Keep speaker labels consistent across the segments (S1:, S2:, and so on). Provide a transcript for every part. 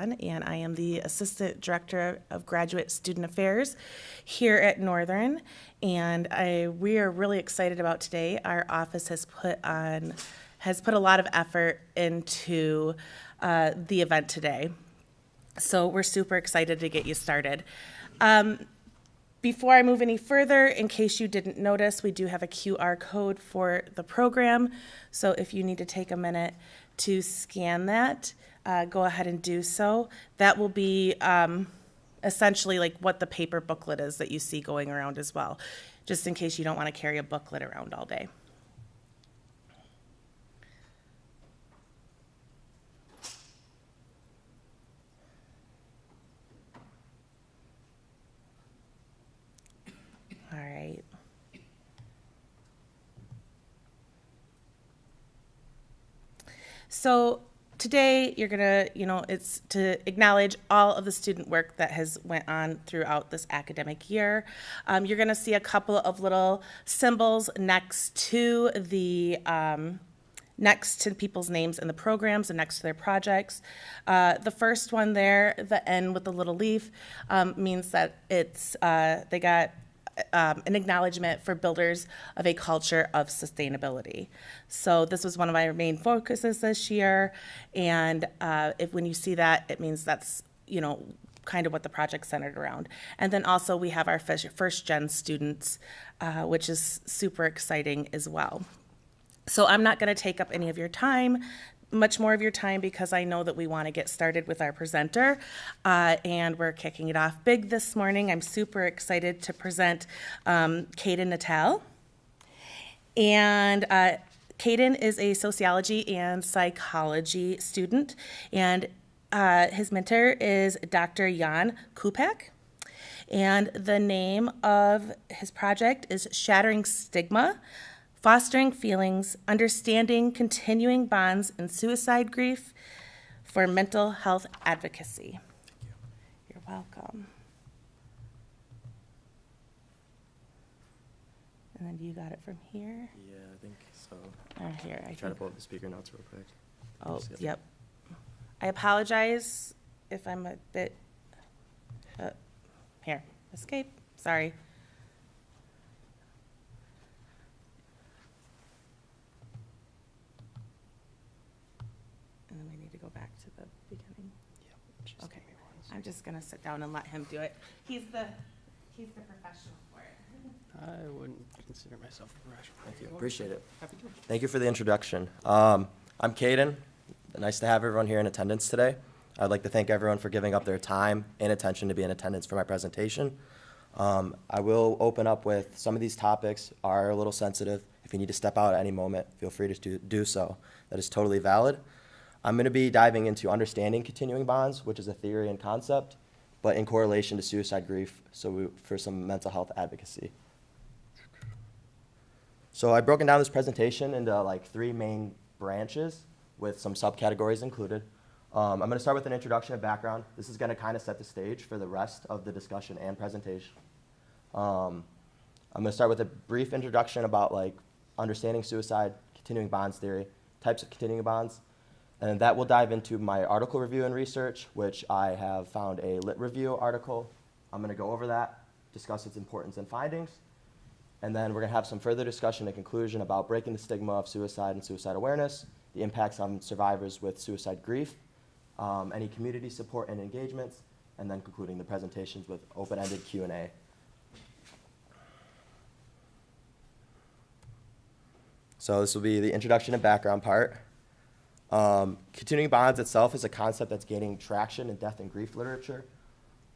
S1: Vaughn, and I am the Assistant Director of Graduate Student Affairs here at Northern. And we are really excited about today. Our office has put a lot of effort into the event today. So we're super excited to get you started. Before I move any further, in case you didn't notice, we do have a QR code for the program. So if you need to take a minute to scan that, go ahead and do so. That will be essentially like what the paper booklet is that you see going around as well, just in case you don't want to carry a booklet around all day. All right. So today you're gonna, it's to acknowledge all of the student work that has went on throughout this academic year. You're gonna see a couple of little symbols next to people's names in the programs and next to their projects. The first one there, the N with the little leaf, means that they got an acknowledgement for builders of a culture of sustainability. So this was one of my main focuses this year, and when you see that, it means that's kind of what the project's centered around. And then also we have our first gen students, which is super exciting as well. So I'm not going to take up any of your time, much more of your time, because I know that we want to get started with our presenter, and we're kicking it off big this morning. I'm super excited to present Caden Natal. And Caden is a sociology and psychology student, and his mentor is Dr. Jan Kupak. And the name of his project is Shattering Stigma: Fostering Feelings, Understanding Continuing Bonds in Suicide Grief for Mental Health Advocacy.
S2: Thank you.
S1: You're welcome. And then you got it from here?
S2: Yeah, I think so.
S1: Here.
S2: Try to pull up the speaker notes real quick.
S1: Oh, yep. I apologize if I'm a bit, here, escape, sorry. And then we need to go back to the beginning.
S2: Yep.
S1: Okay, I'm just gonna sit down and let him do it. He's the professional for it.
S3: I wouldn't consider myself a professional.
S2: Thank you. Appreciate it.
S3: Happy to.
S2: Thank you for the introduction. I'm Caden. Nice to have everyone here in attendance today. I'd like to thank everyone for giving up their time and attention to be in attendance for my presentation. I will open up with some of these topics are a little sensitive. If you need to step out at any moment, feel free to do so. That is totally valid. I'm going to be diving into understanding continuing bonds, which is a theory and concept, but in correlation to suicide grief, for some mental health advocacy. So I've broken down this presentation into like 3 main branches with some subcategories included. I'm going to start with an introduction and background. This is going to kind of set the stage for the rest of the discussion and presentation. I'm going to start with a brief introduction about like understanding suicide, continuing bonds theory, types of continuing bonds, and then that will dive into my article review and research, which I have found a lit review article. I'm going to go over that, discuss its importance and findings, and then we're going to have some further discussion and conclusion about breaking the stigma of suicide and suicide awareness, the impacts on survivors with suicide grief, any community support and engagements, and then concluding the presentations with open-ended Q&A. So this will be the introduction and background part. Continuing bonds itself is a concept that's gaining traction in death and grief literature.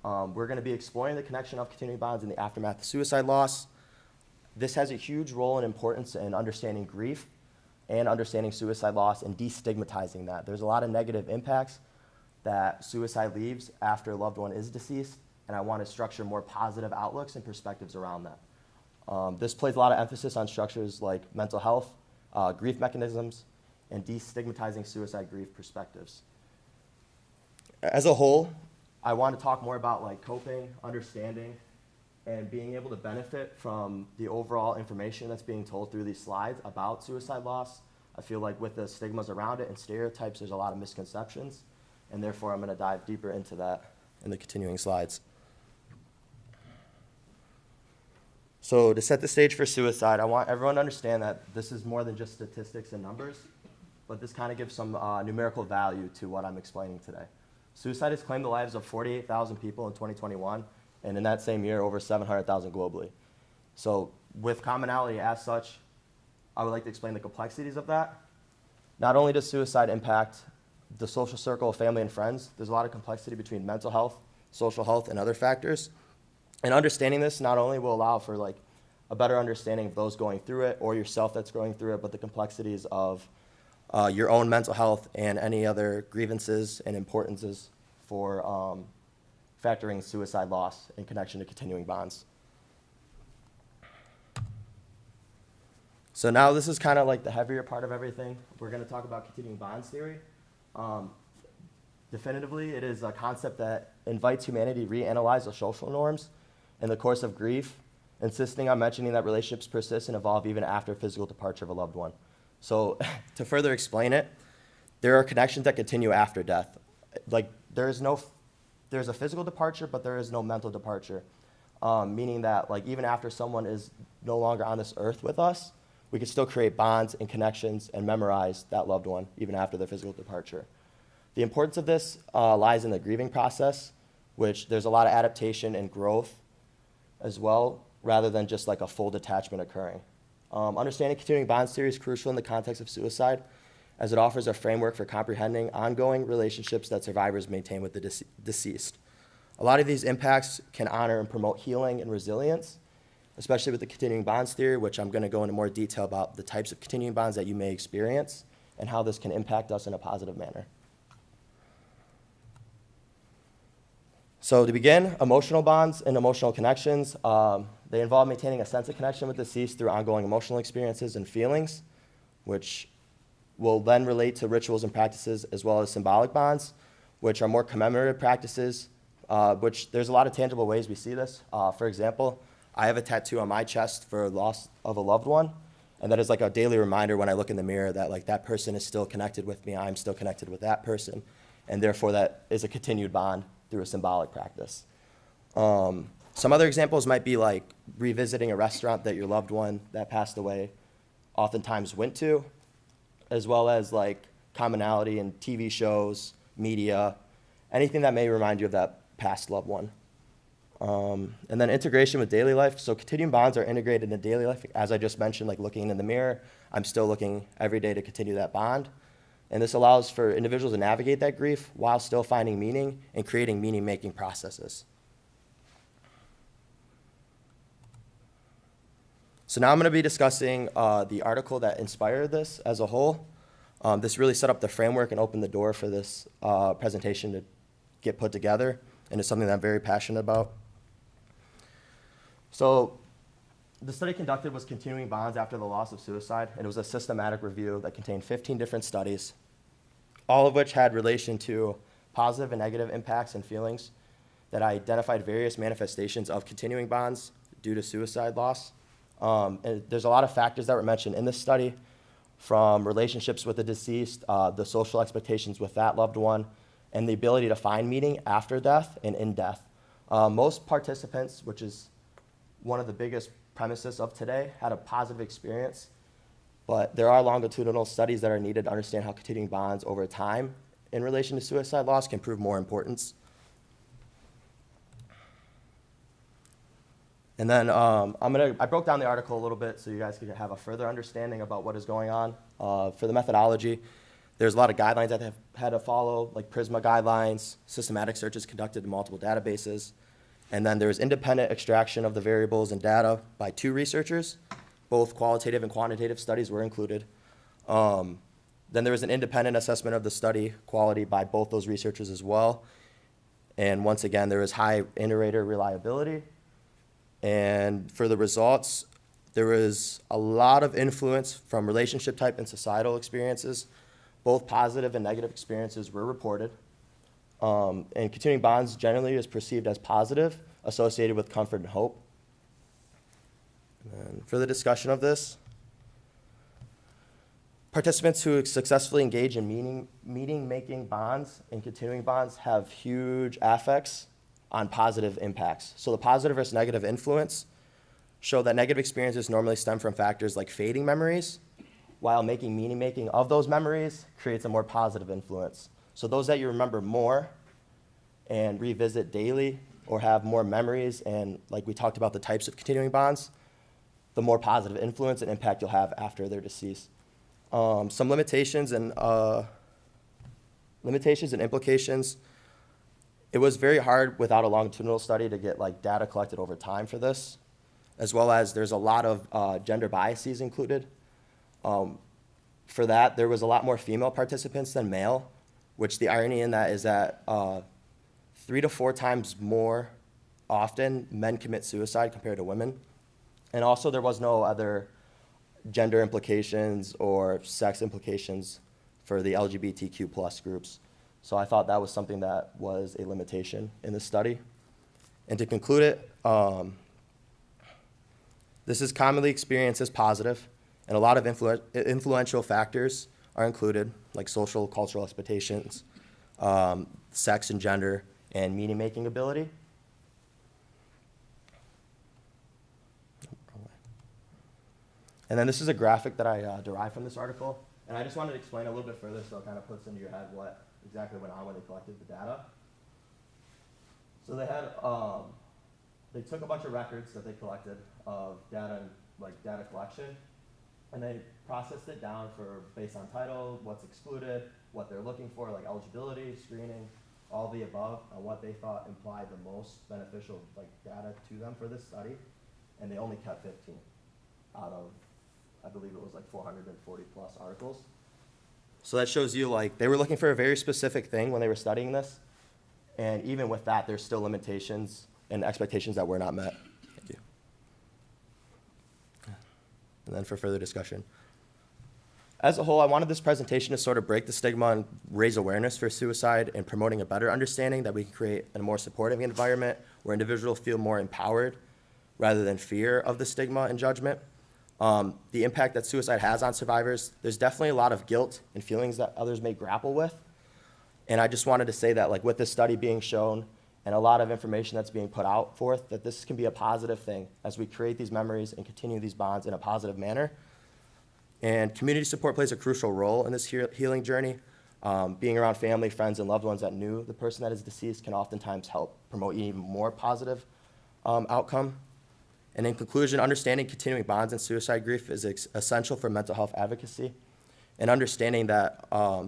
S2: We're going to be exploring the connection of continuing bonds in the aftermath of suicide loss. This has a huge role and importance in understanding grief and understanding suicide loss and destigmatizing that. There's a lot of negative impacts that suicide leaves after a loved one is deceased, and I want to structure more positive outlooks and perspectives around that. This plays a lot of emphasis on structures like mental health, grief mechanisms, and destigmatizing suicide grief perspectives. As a whole, I want to talk more about like coping, understanding, and being able to benefit from the overall information that's being told through these slides about suicide loss. I feel like with the stigmas around it and stereotypes, there's a lot of misconceptions. and therefore I'm going to dive deeper into that in the continuing slides. So to set the stage for suicide, I want everyone to understand that this is more than just statistics and numbers, but this kind of gives some numerical value to what I'm explaining today. Suicide has claimed the lives of 48,000 people in 2021, and in that same year, over 700,000 globally. So with commonality as such, I would like to explain the complexities of that. Not only does suicide impact the social circle of family and friends, there's a lot of complexity between mental health, social health, and other factors. And understanding this not only will allow for like a better understanding of those going through it or yourself that's going through it, but the complexities of your own mental health and any other grievances and importances for factoring suicide loss in connection to continuing bonds. So now this is kind of like the heavier part of everything. We're going to talk about continuing bonds theory. Definitively, it is a concept that invites humanity to reanalyze the social norms in the course of grief, insisting on mentioning that relationships persist and evolve even after physical departure of a loved one. So to further explain it, there are connections that continue after death. Like there's a physical departure, but there is no mental departure, meaning that like even after someone is no longer on this earth with us, we can still create bonds and connections and memorize that loved one even after their physical departure. The importance of this lies in the grieving process, which there's a lot of adaptation and growth as well, rather than just like a full detachment occurring. Understanding continuing bonds theory is crucial in the context of suicide, as it offers a framework for comprehending ongoing relationships that survivors maintain with the deceased. A lot of these impacts can honor and promote healing and resilience, especially with the continuing bonds theory, which I'm going to go into more detail about the types of continuing bonds that you may experience and how this can impact us in a positive manner. So to begin, emotional bonds and emotional connections, they involve maintaining a sense of connection with the deceased through ongoing emotional experiences and feelings, which will then relate to rituals and practices, as well as symbolic bonds, which are more commemorative practices, which there's a lot of tangible ways we see this. For example, I have a tattoo on my chest for loss of a loved one, and that is like a daily reminder when I look in the mirror that like that person is still connected with me, I'm still connected with that person, and therefore that is a continued bond through a symbolic practice. Some other examples might be like revisiting a restaurant that your loved one that passed away oftentimes went to, as well as like commonality in TV shows, media, anything that may remind you of that past loved one. And then integration with daily life. So continuing bonds are integrated in daily life. As I just mentioned, like looking in the mirror, I'm still looking every day to continue that bond. And this allows for individuals to navigate that grief while still finding meaning and creating meaning-making processes. So now I'm going to be discussing the article that inspired this as a whole. This really set up the framework and opened the door for this presentation to get put together, and it's something that I'm very passionate about. So the study conducted was continuing bonds after the loss of suicide, and it was a systematic review that contained 15 different studies, all of which had relation to positive and negative impacts and feelings that identified various manifestations of continuing bonds due to suicide loss. And there's a lot of factors that were mentioned in this study, from relationships with the deceased, the social expectations with that loved one, and the ability to find meaning after death and in death. Most participants, which is one of the biggest premises of today, had a positive experience, but there are longitudinal studies that are needed to understand how continuing bonds over time in relation to suicide loss can prove more importance. And then I broke down the article a little bit so you guys could have a further understanding about what is going on. For the methodology, there's a lot of guidelines that have had to follow, like PRISMA guidelines, systematic searches conducted in multiple databases, and then there's independent extraction of the variables and data by 2 researchers. Both qualitative and quantitative studies were included. Then there was an independent assessment of the study quality by both those researchers as well. And once again, there was high iterator reliability. And for the results, there was a lot of influence from relationship type and societal experiences. Both positive and negative experiences were reported. And continuing bonds generally is perceived as positive, associated with comfort and hope. And for the discussion of this, Participants who successfully engage in meaning-making bonds and continuing bonds have huge affects on positive impacts. So the positive versus negative influence show that negative experiences normally stem from factors like fading memories, while making meaning-making of those memories creates a more positive influence. So those that you remember more and revisit daily or have more memories, and like we talked about the types of continuing bonds, the more positive influence and impact you'll have after their decease. Some limitations and implications. It was very hard without a longitudinal study to get like data collected over time for this, as well as there's a lot of gender biases included. For that, there was a lot more female participants than male, which the irony in that is that 3 to 4 times more often men commit suicide compared to women. And also there was no other gender implications or sex implications for the LGBTQ plus groups. So I thought that was something that was a limitation in the study. And to conclude it, this is commonly experienced as positive, and a lot of influential factors are included, like social, cultural expectations, sex and gender, and meaning-making ability. And then this is a graphic that I derived from this article, and I just wanted to explain a little bit further so it kind of puts into your head what exactly went on when they collected the data. So they took a bunch of records that they collected of data, like data collection, and they processed it down based on title, what's excluded, what they're looking for, like eligibility, screening, all the above, and what they thought implied the most beneficial like data to them for this study, and they only kept 15 out of, I believe it was like 440 plus articles. So that shows you like they were looking for a very specific thing when they were studying this, and even with that, there's still limitations and expectations that were not met. Thank you. And then for further discussion. As a whole, I wanted this presentation to sort of break the stigma and raise awareness for suicide and promoting a better understanding that we can create a more supportive environment where individuals feel more empowered rather than fear of the stigma and judgment. The impact that suicide has on survivors, there's definitely a lot of guilt and feelings that others may grapple with. And I just wanted to say that like with this study being shown and a lot of information that's being put out forth, that this can be a positive thing as we create these memories and continue these bonds in a positive manner. And community support plays a crucial role in this healing journey. Being around family, friends, and loved ones that knew the person that is deceased can oftentimes help promote even more positive outcome. And in conclusion, understanding continuing bonds and suicide grief is essential for mental health advocacy, and understanding that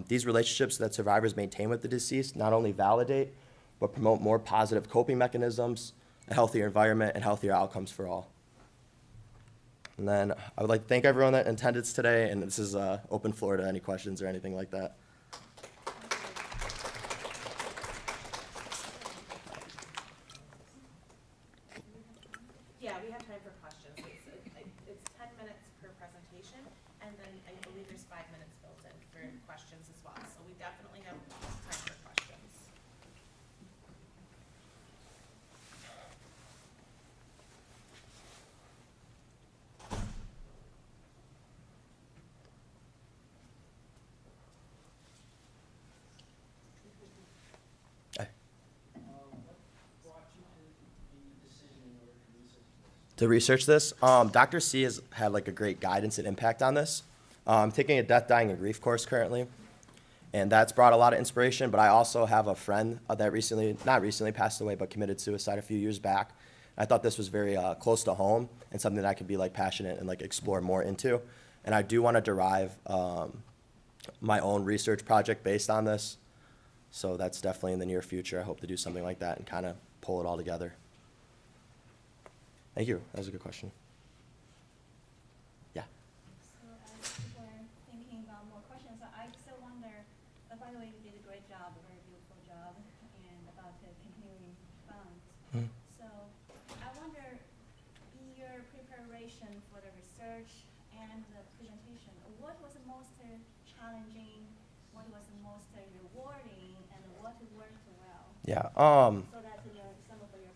S2: these relationships that survivors maintain with the deceased not only validate, but promote more positive coping mechanisms, a healthier environment, and healthier outcomes for all. And then I would like to thank everyone that attended today, and this is open floor to any questions or anything like that.
S1: Yeah, we have time for questions. It's 10 minutes per presentation, and then I believe there's 5 minutes built in for questions as well. So we definitely have time for questions.
S2: To research this, Dr. C has had like a great guidance and impact on this. I'm taking a death, dying, and grief course currently, and that's brought a lot of inspiration, but I also have a friend that not recently passed away, but committed suicide a few years back. I thought this was very close to home and something that I could be like passionate and like explore more into. And I do want to derive my own research project based on this. So that's definitely in the near future. I hope to do something like that and kind of pull it all together. Thank you. That was a good question. Yeah.
S4: So as we're thinking about more questions, I still wonder, by the way, you did a great job, a very beautiful job, and about the continuing bonds.
S2: Mm-hmm.
S4: So I wonder, in your preparation for the research and the presentation, what was the most challenging, what was the most rewarding, and what worked well?
S2: Yeah.
S4: So that some of your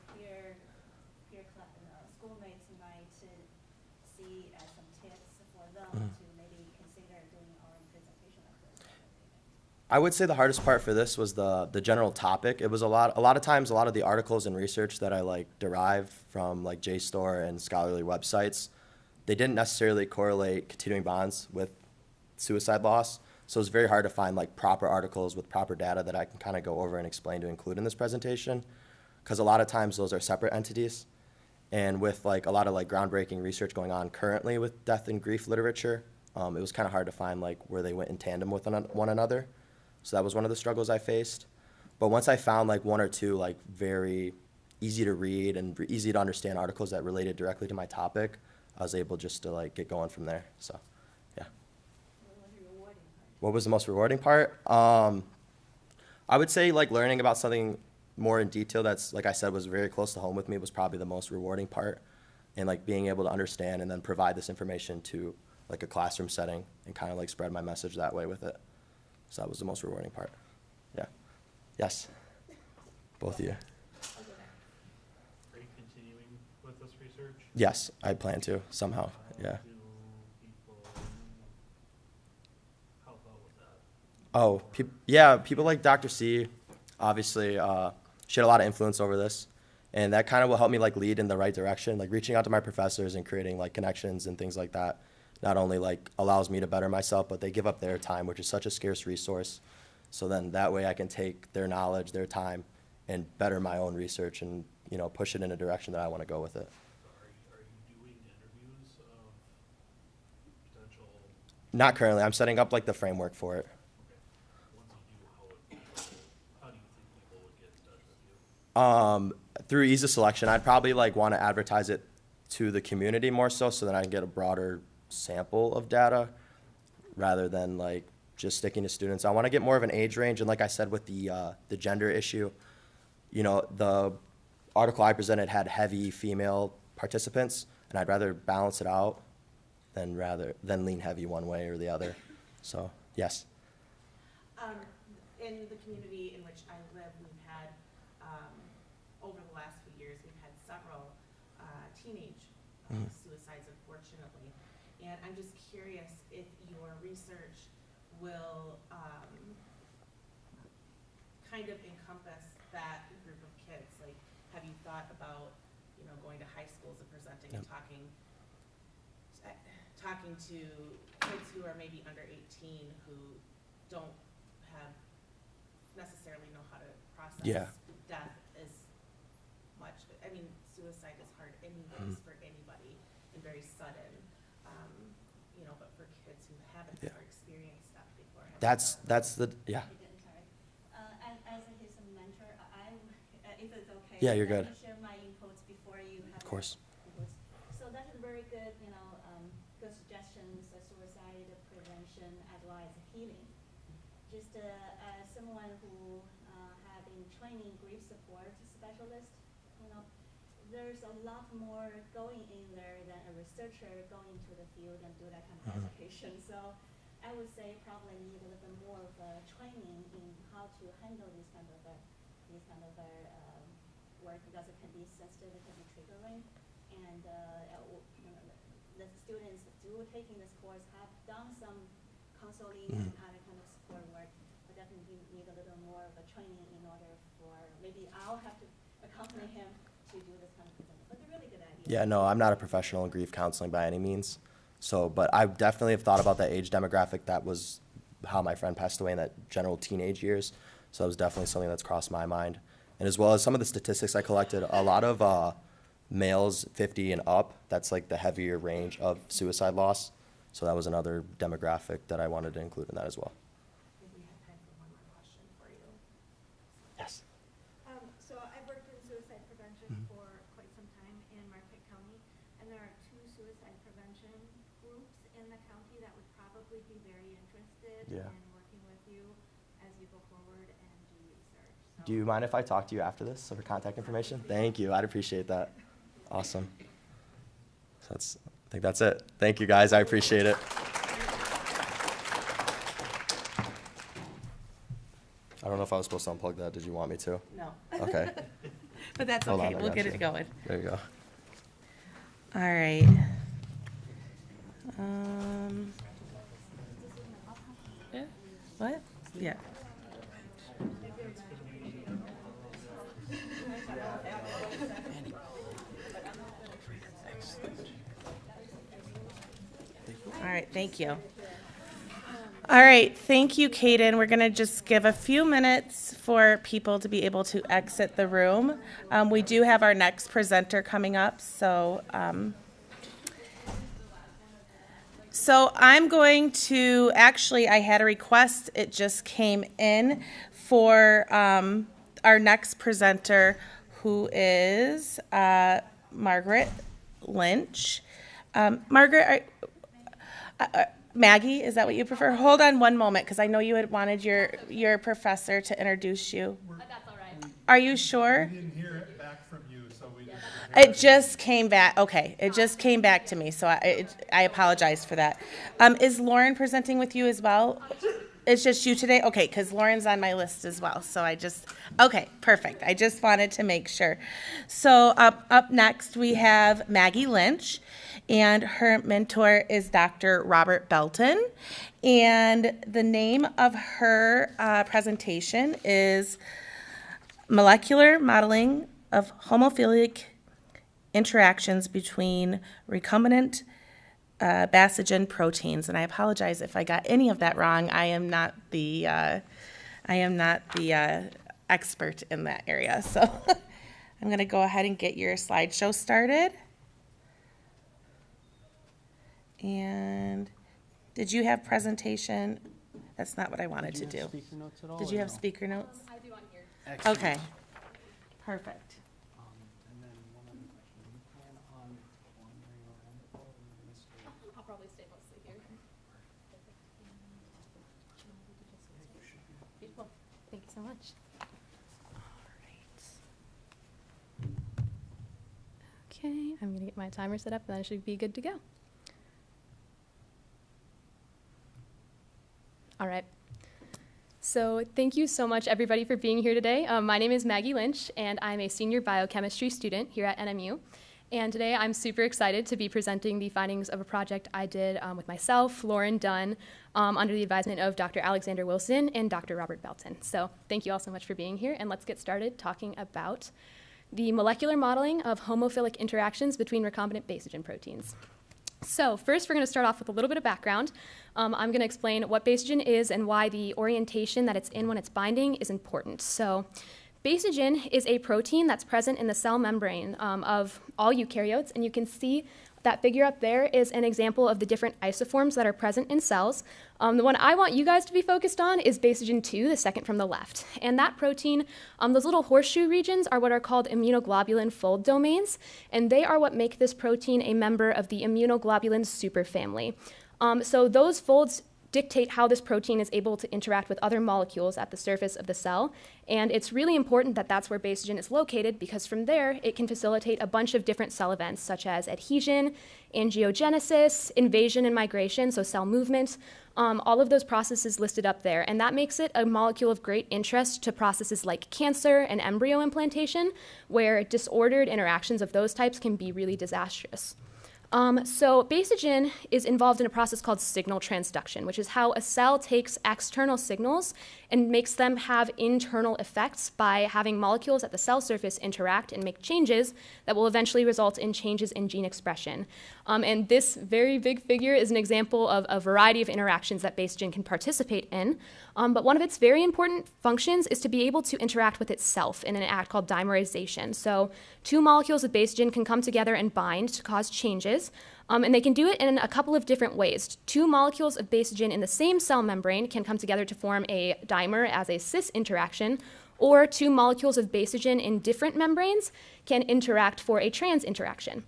S4: schoolmates might see as some tips for them to maybe consider doing our
S2: I would say the hardest part for this was the general topic. It was a lot of times, a lot of the articles and research that I like derived from like JSTOR and scholarly websites, they didn't necessarily correlate continuing bonds with suicide loss. So it's very hard to find like proper articles with proper data that I can kind of go over and explain to include in this presentation. Because a lot of times those are separate entities. And with like a lot of like groundbreaking research going on currently with death and grief literature, it was kind of hard to find like where they went in tandem with one another. So that was one of the struggles I faced. But once I found like one or two like very easy to read and easy to understand articles that related directly to my topic, I was able just to like get going from there. So, yeah. What was the most rewarding part? I would say like learning about something more in detail that's, like I said, was very close to home with me was probably the most rewarding part. And like being able to understand and then provide this information to like a classroom setting and kind of like spread my message that way with it. So that was the most rewarding part. Yeah. Yes. Both of you.
S5: Are you continuing with this research?
S2: Yes, I plan to somehow. Yeah.
S5: Do people help out with that?
S2: Oh, yeah, people like Dr. C, obviously, she had a lot of influence over this. And that kind of will help me like lead in the right direction, like reaching out to my professors and creating like connections and things like that. Not only like allows me to better myself, but they give up their time, which is such a scarce resource. So then that way I can take their knowledge, their time, and better my own research and, you know, push it in a direction that I want to go with it.
S5: So are you doing interviews of potential,
S2: Not currently. I'm setting up like the framework for it.
S5: okay, once you do, how do you think people would get in touch with you?
S2: Through ease of selection, I'd probably like want to advertise it to the community more so that I can get a broader sample of data rather than like just sticking to students. I want to get more of an age range, and like I said with the gender issue, you know, the article I presented had heavy female participants, and I'd rather balance it out than lean heavy one way or the other. So yes.
S6: In the community in which I live, we've had, over the last few years, we've had several teenage suicides, unfortunately. And I'm just curious if your research will kind of encompass that group of kids. Like, have you thought about, you know, going to high schools and presenting and talking to kids who are maybe under 18 who don't necessarily know how to process death as much. I mean, suicide is hard anyways for anybody and very sudden, you know, but for kids who haven't
S2: Yeah.
S6: ever experienced death before.
S2: That's the yeah.
S4: Sorry. As his mentor, if it's okay.
S2: Yeah, you're
S4: let
S2: good.
S4: me share my inputs before you have.
S2: Of course.
S4: Inputs. So that is very good, you know, good suggestions, suicide prevention as well as healing. Just as someone who have been training grief support specialist, you know, there's a lot more going in there than a researcher going to the field and do that kind of education. So I would say probably need a little bit more of training in how to handle this kind of work, because it can be sensitive, it can be triggering, and you know, the students do taking this course have done some counseling and other kind of support work, but definitely need a little more of a training in order for, maybe I'll have to accompany him to do this kind of thing. But a really good idea.
S2: Yeah, no, I'm not a professional in grief counseling by any means. So, but I definitely have thought about that age demographic. That was how my friend passed away in that general teenage years. So that was definitely something that's crossed my mind. And as well as some of the statistics I collected, a lot of males 50 and up, that's like the heavier range of suicide loss. So that was another demographic that I wanted to include in that as well.
S6: I think we have time for one more question for you.
S2: Yes.
S7: So I've worked in suicide prevention for quite some time in Marquette County, and there are 2 suicide prevention groups in the county that would probably be very interested
S2: Yeah.
S7: in working with you as you go forward and do research. So
S2: Do you mind if I talk to you after this for contact information? Thank you. I'd appreciate that. Awesome. So I think that's it. Thank you, guys. I appreciate it. I don't know if I was supposed to unplug that. Did you want me to?
S6: No.
S2: Okay.
S1: But that's
S2: Hold on,
S1: okay.
S2: I
S1: We'll
S2: got
S1: get
S2: you.
S1: it going.
S2: There you go.
S1: All right. Yeah. What? Yeah. right, thank you. All right, thank you, Kaden. We're going to just give a few minutes for people to be able to exit the room. We do have our next presenter coming up, so I'm going to, actually, I had a request, it just came in for our next presenter, who is Margaret Lynch. Margaret, Maggie, is that what you prefer? Hold on one moment, because I know you had wanted your professor to introduce you.
S8: That's all right.
S1: Are you sure?
S9: We didn't hear it back from you, so we didn't.
S1: It just came back. Okay, it just came back to me, so I apologize for that. Is Lauren presenting with you as well? It's just you today? Okay, because Lauren's on my list as well, so okay, perfect. I just wanted to make sure. So up next, we have Maggie Lynch, and her mentor is Dr. Robert Belton. And the name of her presentation is Molecular Modeling of Homophilic Interactions Between Recombinant Basogen Proteins. And I apologize if I got any of that wrong. I am not the expert in that area. So I'm going to go ahead and get your slideshow started. And did you have presentation? That's not what I wanted to do.
S3: Speaker notes at all?
S1: Did
S3: or
S1: you have
S3: no?
S1: speaker notes?
S8: I do on here.
S3: Excellent.
S1: Okay. Perfect.
S3: And then one other question. Do you plan on wandering around or are you gonna stay?
S8: I'll probably stay mostly here. Beautiful. Thank you so much. Okay, I'm gonna get my timer set up and then I should be good to go. All right. So thank you so much, everybody, for being here today. My name is Maggie Lynch, and I'm a senior biochemistry student here at NMU. And today I'm super excited to be presenting the findings of a project I did with myself, Lauren Dunn, under the advisement of Dr. Alexander Wilson and Dr. Robert Belton. So thank you all so much for being here, and let's get started talking about the molecular modeling of homophilic interactions between recombinant basogen proteins. So first, we're going to start off with a little bit of background. I'm going to explain what basogen is and why the orientation that it's in when it's binding is important. So basogen is a protein that's present in the cell membrane of all eukaryotes, and you can see that figure up there is an example of the different isoforms that are present in cells. The one I want you guys to be focused on is basogen 2, the second from the left. And that protein, those little horseshoe regions are what are called immunoglobulin fold domains, and they are what make this protein a member of the immunoglobulin superfamily. So those folds dictate how this protein is able to interact with other molecules at the surface of the cell. And it's really important that that's where basogen is located, because from there it can facilitate a bunch of different cell events such as adhesion, angiogenesis, invasion and migration, so cell movement, all of those processes listed up there. And that makes it a molecule of great interest to processes like cancer and embryo implantation, where disordered interactions of those types can be really disastrous. So basogen is involved in a process called signal transduction, which is how a cell takes external signals and makes them have internal effects by having molecules at the cell surface interact and make changes that will eventually result in changes in gene expression. And this very big figure is an example of a variety of interactions that basogen can participate in. But one of its very important functions is to be able to interact with itself in an act called dimerization. So two molecules of basogen can come together and bind to cause changes. And they can do it in a couple of different ways. Two molecules of basogen in the same cell membrane can come together to form a dimer as a cis interaction, or two molecules of basogen in different membranes can interact for a trans interaction.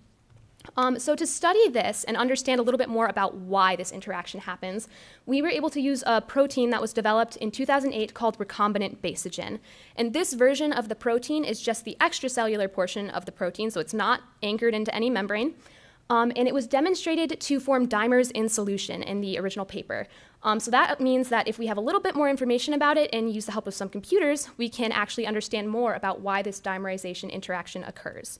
S8: So to study this and understand a little bit more about why this interaction happens, we were able to use a protein that was developed in 2008 called recombinant basogen. And this version of the protein is just the extracellular portion of the protein, so it's not anchored into any membrane. And it was demonstrated to form dimers in solution in the original paper. So that means that if we have a little bit more information about it and use the help of some computers, we can actually understand more about why this dimerization interaction occurs.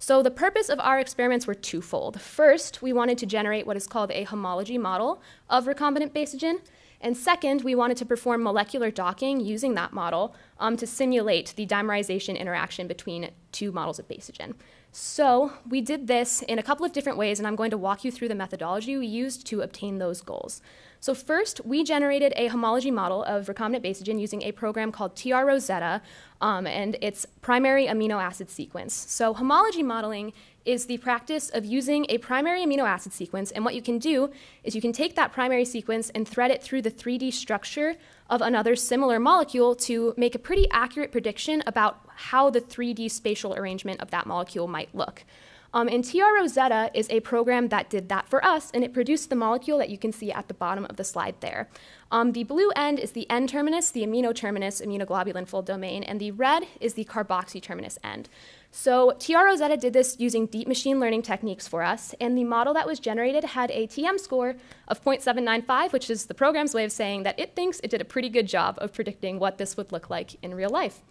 S8: So the purpose of our experiments were twofold. First, we wanted to generate what is called a homology model of recombinant basogen. And second, we wanted to perform molecular docking using that model to simulate the dimerization interaction between two models of Basogen. So we did this in a couple of different ways, and I'm going to walk you through the methodology we used to obtain those goals. So first, we generated a homology model of recombinant Basogen using a program called TR-Rosetta and its primary amino acid sequence. So homology modeling is the practice of using a primary amino acid sequence, and what you can do is you can take that primary sequence and thread it through the 3D structure of another similar molecule to make a pretty accurate prediction about how the 3D spatial arrangement of that molecule might look. And TR-Rosetta is a program that did that for us, and it produced the molecule that you can see at the bottom of the slide there. The blue end is the N-terminus, the amino terminus, immunoglobulin fold domain, and the red is the carboxy terminus end. So TR-Rosetta did this using deep machine learning techniques for us, and the model that was generated had a TM score of 0.795, which is the program's way of saying that it thinks it did a pretty good job of predicting what this would look like in real life.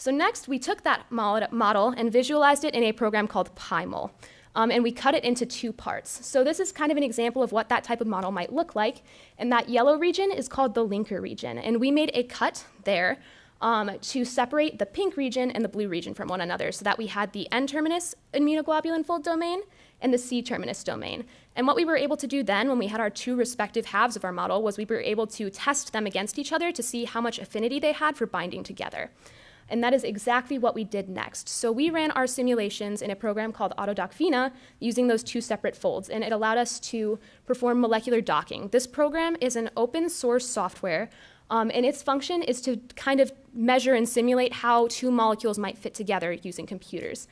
S8: So next, we took that model and visualized it in a program called PyMol, and we cut it into two parts. So this is kind of an example of what that type of model might look like, and that yellow region is called the linker region, and we made a cut there to separate the pink region and the blue region from one another so that we had the N-terminus immunoglobulin fold domain and the C-terminus domain. And what we were able to do then when we had our two respective halves of our model was we were able to test them against each other to see how much affinity they had for binding together. And that is exactly what we did next. So we ran our simulations in a program called AutoDocVina using those two separate folds, and it allowed us to perform molecular docking. This program is an open source software, and its function is to kind of measure and simulate how two molecules might fit together using computers.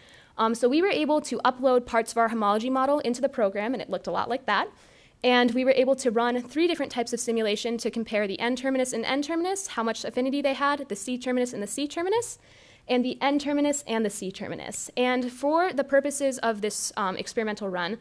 S8: So we were able to upload parts of our homology model into the program, and it looked a lot like that. And we were able to run 3 different types of simulation to compare the N-terminus and N-terminus, how much affinity they had, the C-terminus and the C-terminus, and the N-terminus and the C-terminus. And for the purposes of this experimental run,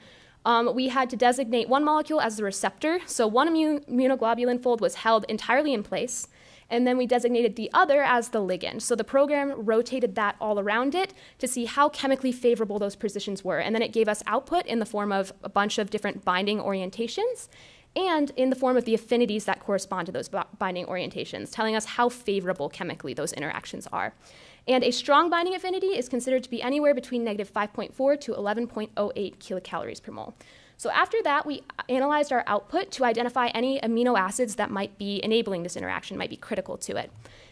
S8: we had to designate one molecule as the receptor. So one immunoglobulin fold was held entirely in place. And then we designated the other as the ligand. So the program rotated that all around it to see how chemically favorable those positions were. And then it gave us output in the form of a bunch of different binding orientations and in the form of the affinities that correspond to those binding orientations, telling us how favorable chemically those interactions are. And a strong binding affinity is considered to be anywhere between negative 5.4 to 11.08 kilocalories per mole. So after that, we analyzed our output to identify any amino acids that might be enabling this interaction, might be critical to it.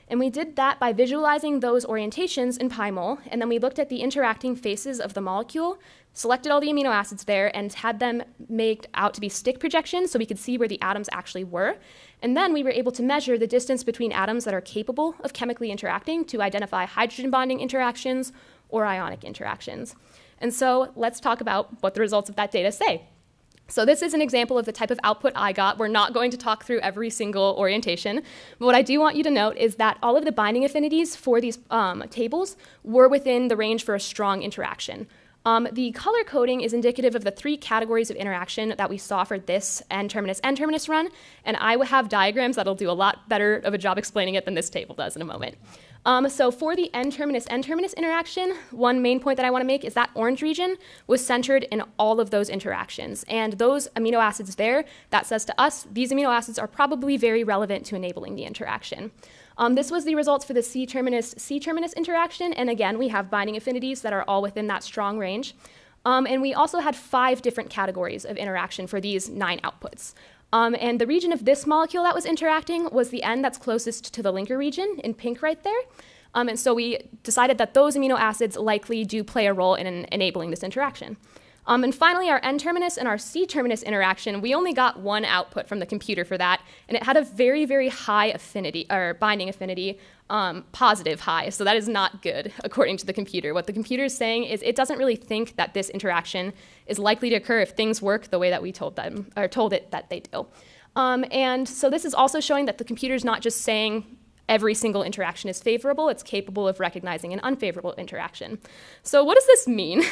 S8: And we did that by visualizing those orientations in PyMol, and then we looked at the interacting faces of the molecule, selected all the amino acids there, and had them made out to be stick projections so we could see where the atoms actually were. And then we were able to measure the distance between atoms that are capable of chemically interacting to identify hydrogen bonding interactions or ionic interactions. And so let's talk about what the results of that data say. So this is an example of the type of output I got. We're not going to talk through every single orientation, but what I do want you to note is that all of the binding affinities for these tables were within the range for a strong interaction. The color coding is indicative of the 3 categories of interaction that we saw for this N-terminus run, and I will have diagrams that'll do a lot better of a job explaining it than this table does in a moment. So for the N-terminus interaction, one main point that I want to make is that orange region was centered in all of those interactions. And those amino acids there, that says to us, these amino acids are probably very relevant to enabling the interaction. This was the results for the C-terminus interaction. And again, we have binding affinities that are all within that strong range. And we also had 5 different categories of interaction for these 9 outputs. And the region of this molecule that was interacting was the end that's closest to the linker region in pink right there. And so we decided that those amino acids likely do play a role in enabling this interaction. And finally, our N-terminus and our C-terminus interaction, we only got one output from the computer for that, and it had a very, very high affinity, or binding affinity, positive high. So that is not good, according to the computer. What the computer is saying is it doesn't really think that this interaction is likely to occur if things work the way that we told it that they do. And so this is also showing that the computer is not just saying every single interaction is favorable, it's capable of recognizing an unfavorable interaction. So what does this mean?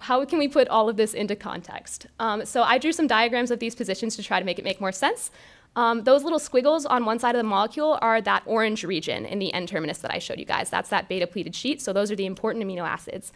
S8: How can we put all of this into context? So I drew some diagrams of these positions to try to make it make more sense. Those little squiggles on one side of the molecule are that orange region in the N-terminus that I showed you guys. That's that beta-pleated sheet, so those are the important amino acids.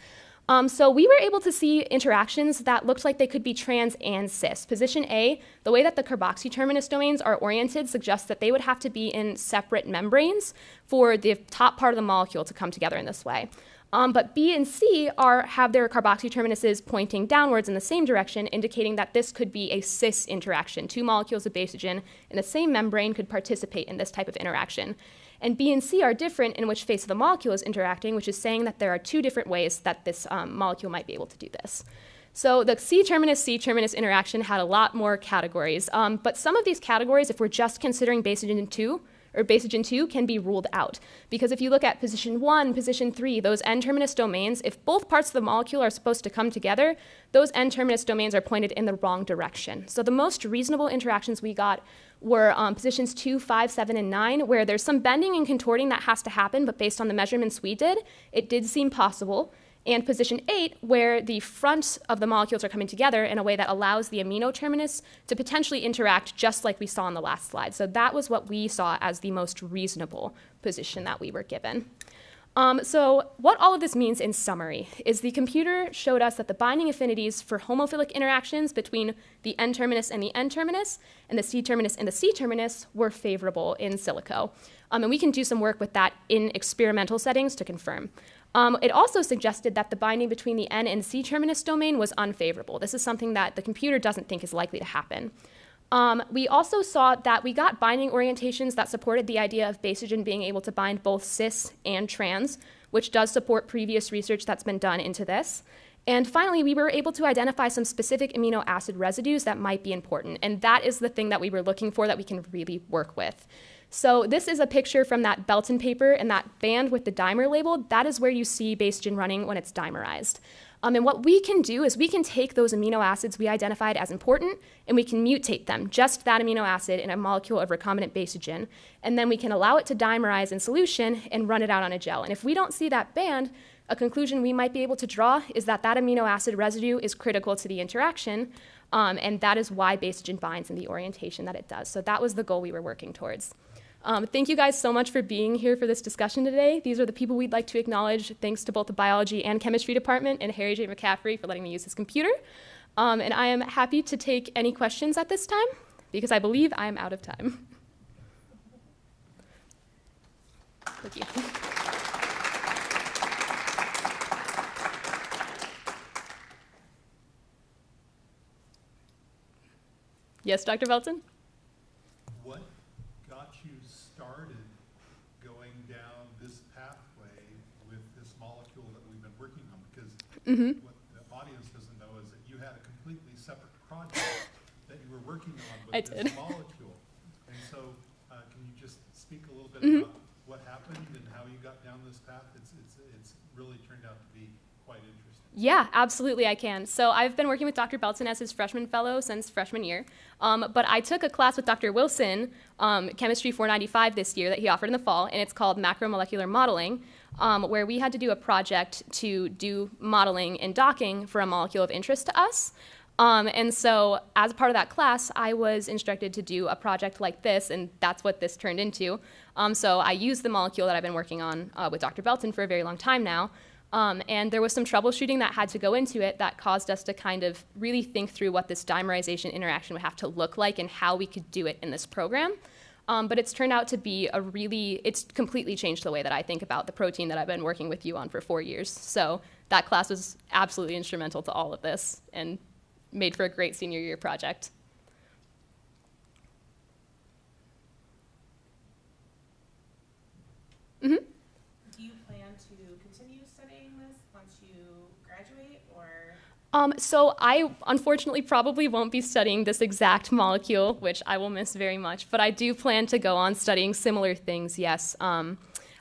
S8: So we were able to see interactions that looked like they could be trans and cis. Position A, the way that the carboxy terminus domains are oriented suggests that they would have to be in separate membranes for the top part of the molecule to come together in this way. But B and C have their carboxy terminuses pointing downwards in the same direction, indicating that this could be a cis interaction. Two molecules of Basogen in the same membrane could participate in this type of interaction. And B and C are different in which face of the molecule is interacting, which is saying that there are two different ways that this molecule might be able to do this. So the C-terminus interaction had a lot more categories, but some of these categories, if we're just considering Basogen 2, or Basogen 2 can be ruled out. Because if you look at position 1, position 3, those N-terminus domains, if both parts of the molecule are supposed to come together, those N-terminus domains are pointed in the wrong direction. So the most reasonable interactions we got were positions 2, 5, 7, and 9, where there's some bending and contorting that has to happen, but based on the measurements we did, it did seem possible. And position 8, where the fronts of the molecules are coming together in a way that allows the amino terminus to potentially interact just like we saw on the last slide. So that was what we saw as the most reasonable position that we were given. So what all of this means in summary is the computer showed us that the binding affinities for homophilic interactions between the N-terminus and the N-terminus and the C-terminus and the C-terminus were favorable in silico. And we can do some work with that in experimental settings to confirm. It also suggested that the binding between the N and C-terminus domain was unfavorable. This is something that the computer doesn't think is likely to happen. We also saw that we got binding orientations that supported the idea of Basogen being able to bind both cis and trans, which does support previous research that's been done into this. And finally, we were able to identify some specific amino acid residues that might be important, and that is the thing that we were looking for that we can really work with. So this is a picture from that Belton paper, and that band with the dimer label, that is where you see Basogen running when it's dimerized. And what we can do is we can take those amino acids we identified as important, and we can mutate them, just that amino acid, in a molecule of recombinant Basogen, and then we can allow it to dimerize in solution and run it out on a gel. And if we don't see that band, a conclusion we might be able to draw is that that amino acid residue is critical to the interaction, and that is why Basogen binds in the orientation that it does. So that was the goal we were working towards. Thank you guys so much for being here for this discussion today. These are the people we'd like to acknowledge, thanks to both the biology and chemistry department and Harry J. McCaffrey for letting me use his computer. And I am happy to take any questions at this time, because I believe I am out of time. Thank you. Yes, Dr. Belton?
S9: What got you started going down this pathway with this molecule that we've been working on? Because what the audience doesn't know is that you had a completely separate project that you were working on with this molecule. And so can you just speak a little bit about what happened and how you got down this path? It's really turned out to be quite interesting.
S8: Yeah, absolutely I can. So I've been working with Dr. Belton as his freshman fellow since freshman year, but I took a class with Dr. Wilson, Chemistry 495 this year that he offered in the fall, and it's called Macromolecular Modeling, where we had to do a project to do modeling and docking for a molecule of interest to us. And so as part of that class, I was instructed to do a project like this, and that's what this turned into. So I used the molecule that I've been working on with Dr. Belton for a very long time now. And there was some troubleshooting that had to go into it that caused us to kind of really think through what this dimerization interaction would have to look like and how we could do it in this program. But it's turned out to be it's completely changed the way that I think about the protein that I've been working with you on for 4 years. So that class was absolutely instrumental to all of this and made for a great senior year project. Mm-hmm.
S6: Do you plan to continue studying this once you graduate, or?
S8: So I unfortunately probably won't be studying this exact molecule, which I will miss very much, but I do plan to go on studying similar things, yes.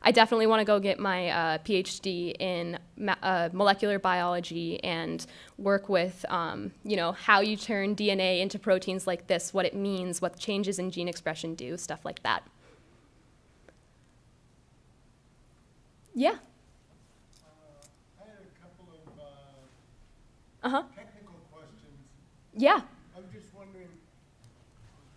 S8: I definitely want to go get my PhD in molecular biology and work with, how you turn DNA into proteins like this, what it means, what changes in gene expression do, stuff like that. Yeah.
S10: I had a couple of technical questions.
S8: Yeah.
S10: I'm just wondering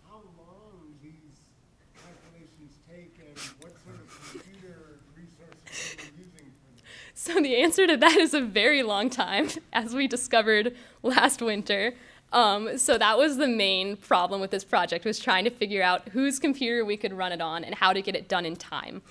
S10: how long these calculations take and what sort of computer resources are you using for them?
S8: So the answer to that is a very long time, as we discovered last winter. So that was the main problem with this project, was trying to figure out whose computer we could run it on and how to get it done in time.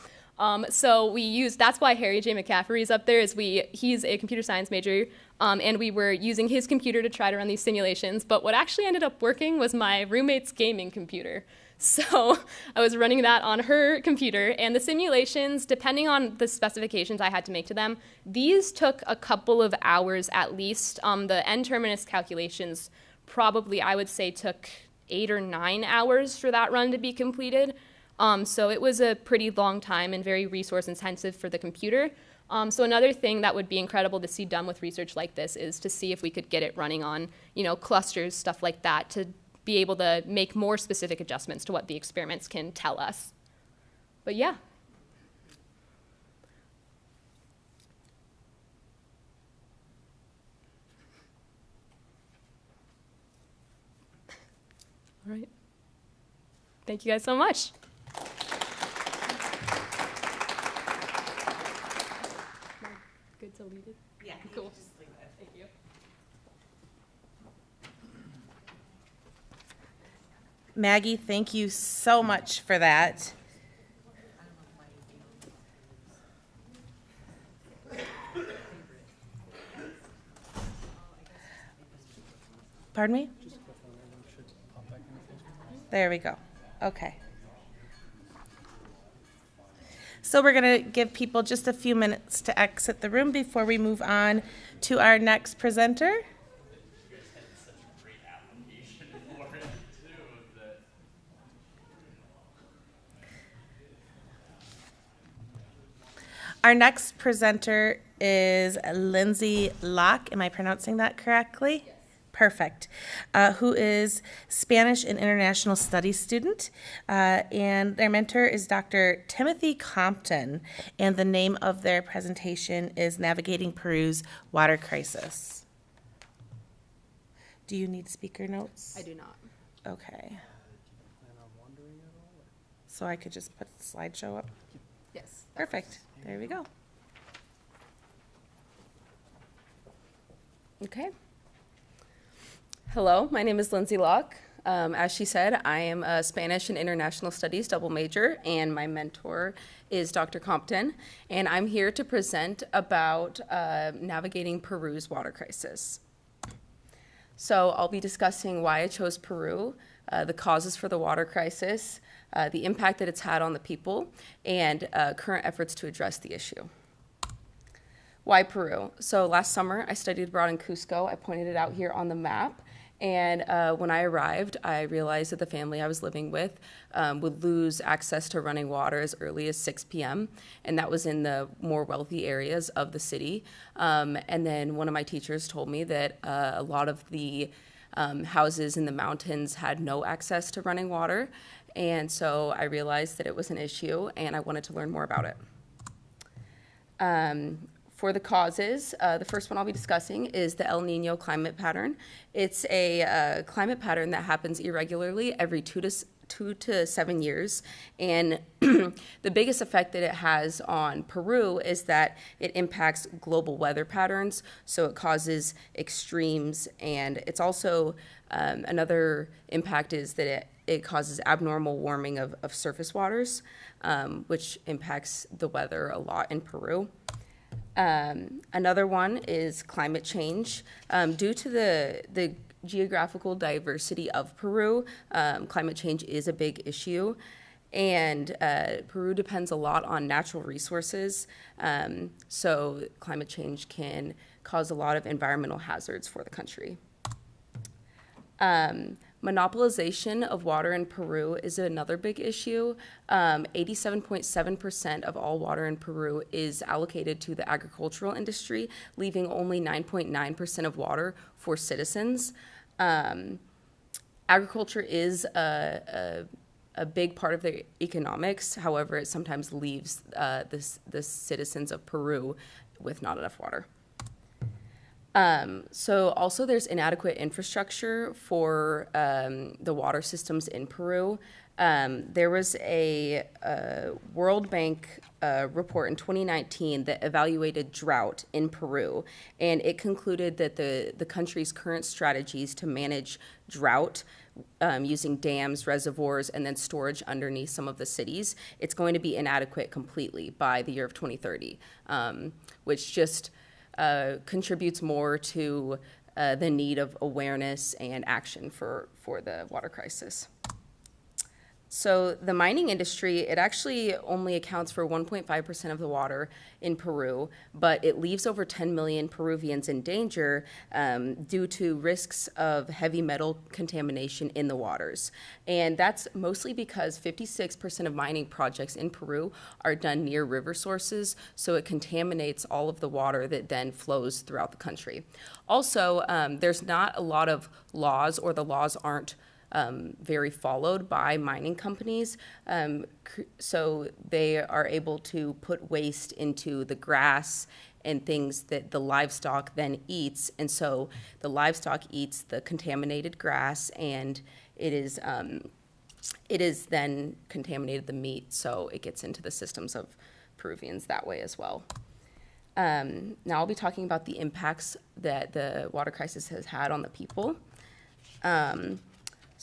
S8: So that's why Harry J. McCaffrey is up there, he's a computer science major, and we were using his computer to try to run these simulations, but what actually ended up working was my roommate's gaming computer. So I was running that on her computer, and the simulations, depending on the specifications I had to make to them, these took a couple of hours at least. The N-terminus calculations probably, I would say, took 8 or 9 hours for that run to be completed. So it was a pretty long time and very resource intensive for the computer. So another thing that would be incredible to see done with research like this is to see if we could get it running on, clusters, stuff like that, to be able to make more specific adjustments to what the experiments can tell us. But yeah. All right. Thank you guys so much. Good to leave it?
S6: Yeah,
S8: Cool.
S6: just leave it.
S8: Thank you.
S1: Maggie, thank you so much for that. Pardon me? There we go. Okay. So we're going to give people just a few minutes to exit the room before we move on to our next presenter. Our next presenter is Lindsay Locke. Am I pronouncing that correctly? Yes. Perfect. Who is Spanish and International Studies student. And their mentor is Dr. Timothy Compton. And the name of their presentation is Navigating Peru's Water Crisis. Do you need speaker notes?
S8: I do not.
S1: Okay. So I could just put the slideshow up?
S8: Yes.
S1: Perfect. There we go.
S11: Okay. Hello, my name is Lindsay Locke. As she said, I am a Spanish and International Studies double major, and my mentor is Dr. Compton, and I'm here to present about navigating Peru's water crisis. So I'll be discussing why I chose Peru, the causes for the water crisis, the impact that it's had on the people, and current efforts to address the issue. Why Peru? So last summer, I studied abroad in Cusco. I pointed it out here on the map. And when I arrived, I realized that the family I was living with would lose access to running water as early as 6 p.m. And that was in the more wealthy areas of the city. And then one of my teachers told me that a lot of the houses in the mountains had no access to running water. And so I realized that it was an issue, and I wanted to learn more about it. For the causes, the first one I'll be discussing is the El Nino climate pattern. It's a climate pattern that happens irregularly every 2 to 7 years. And the biggest effect that it has on Peru is that it impacts global weather patterns. So it causes extremes. And it's also another impact is that it causes abnormal warming of surface waters, which impacts the weather a lot in Peru. Another one is climate change. Due to the geographical diversity of Peru, climate change is a big issue. And Peru depends a lot on natural resources. So climate change can cause a lot of environmental hazards for the country. Monopolization of water in Peru is another big issue. 87.7% of all water in Peru is allocated to the agricultural industry, leaving only 9.9% of water for citizens. Agriculture is a big part of their economics. However, it sometimes leaves the citizens of Peru with not enough water. So also there's inadequate infrastructure for the water systems in Peru. There was a World Bank report in 2019 that evaluated drought in Peru, and it concluded that the country's current strategies to manage drought using dams, reservoirs, and then storage underneath some of the cities, it's going to be inadequate completely by the year of 2030, which just contributes more to the need of awareness and action for the water crisis. So the mining industry, it actually only accounts for 1.5% of the water in Peru, but it leaves over 10 million Peruvians in danger due to risks of heavy metal contamination in the waters. And that's mostly because 56% of mining projects in Peru are done near river sources, so it contaminates all of the water that then flows throughout the country. Also, there's not a lot of laws, or the laws aren't very followed by mining companies. So they are able to put waste into the grass and things that the livestock then eats. And so the livestock eats the contaminated grass, and it is then contaminated the meat, so it gets into the systems of Peruvians that way as well. Now I'll be talking about the impacts that the water crisis has had on the people.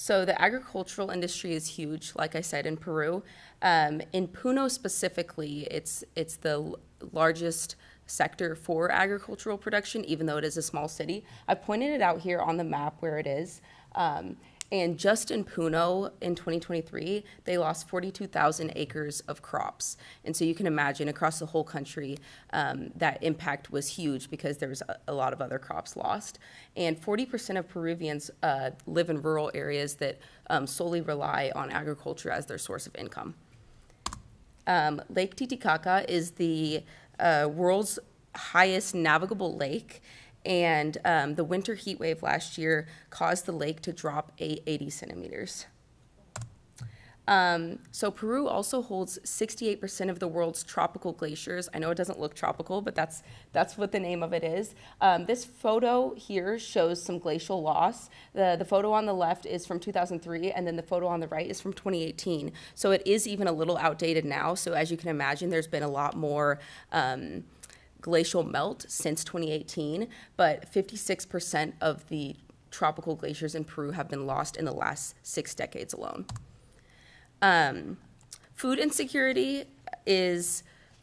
S11: So the agricultural industry is huge, like I said, in Peru. In Puno specifically, it's the largest sector for agricultural production, even though it is a small city. I pointed it out here on the map where it is. And just in Puno in 2023, they lost 42,000 acres of crops. And so you can imagine across the whole country, that impact was huge because there was a lot of other crops lost. And 40% of Peruvians live in rural areas that solely rely on agriculture as their source of income. Lake Titicaca is the world's highest navigable lake. And the winter heat wave last year caused the lake to drop 80 centimeters. So Peru also holds 68% of the world's tropical glaciers. I know it doesn't look tropical, but that's what the name of it is. This photo here shows some glacial loss. The photo on the left is from 2003, and then the photo on the right is from 2018. So it is even a little outdated now. So as you can imagine, there's been a lot more glacial melt since 2018, but 56% of the tropical glaciers in Peru have been lost in the last 6 decades alone. Food insecurity is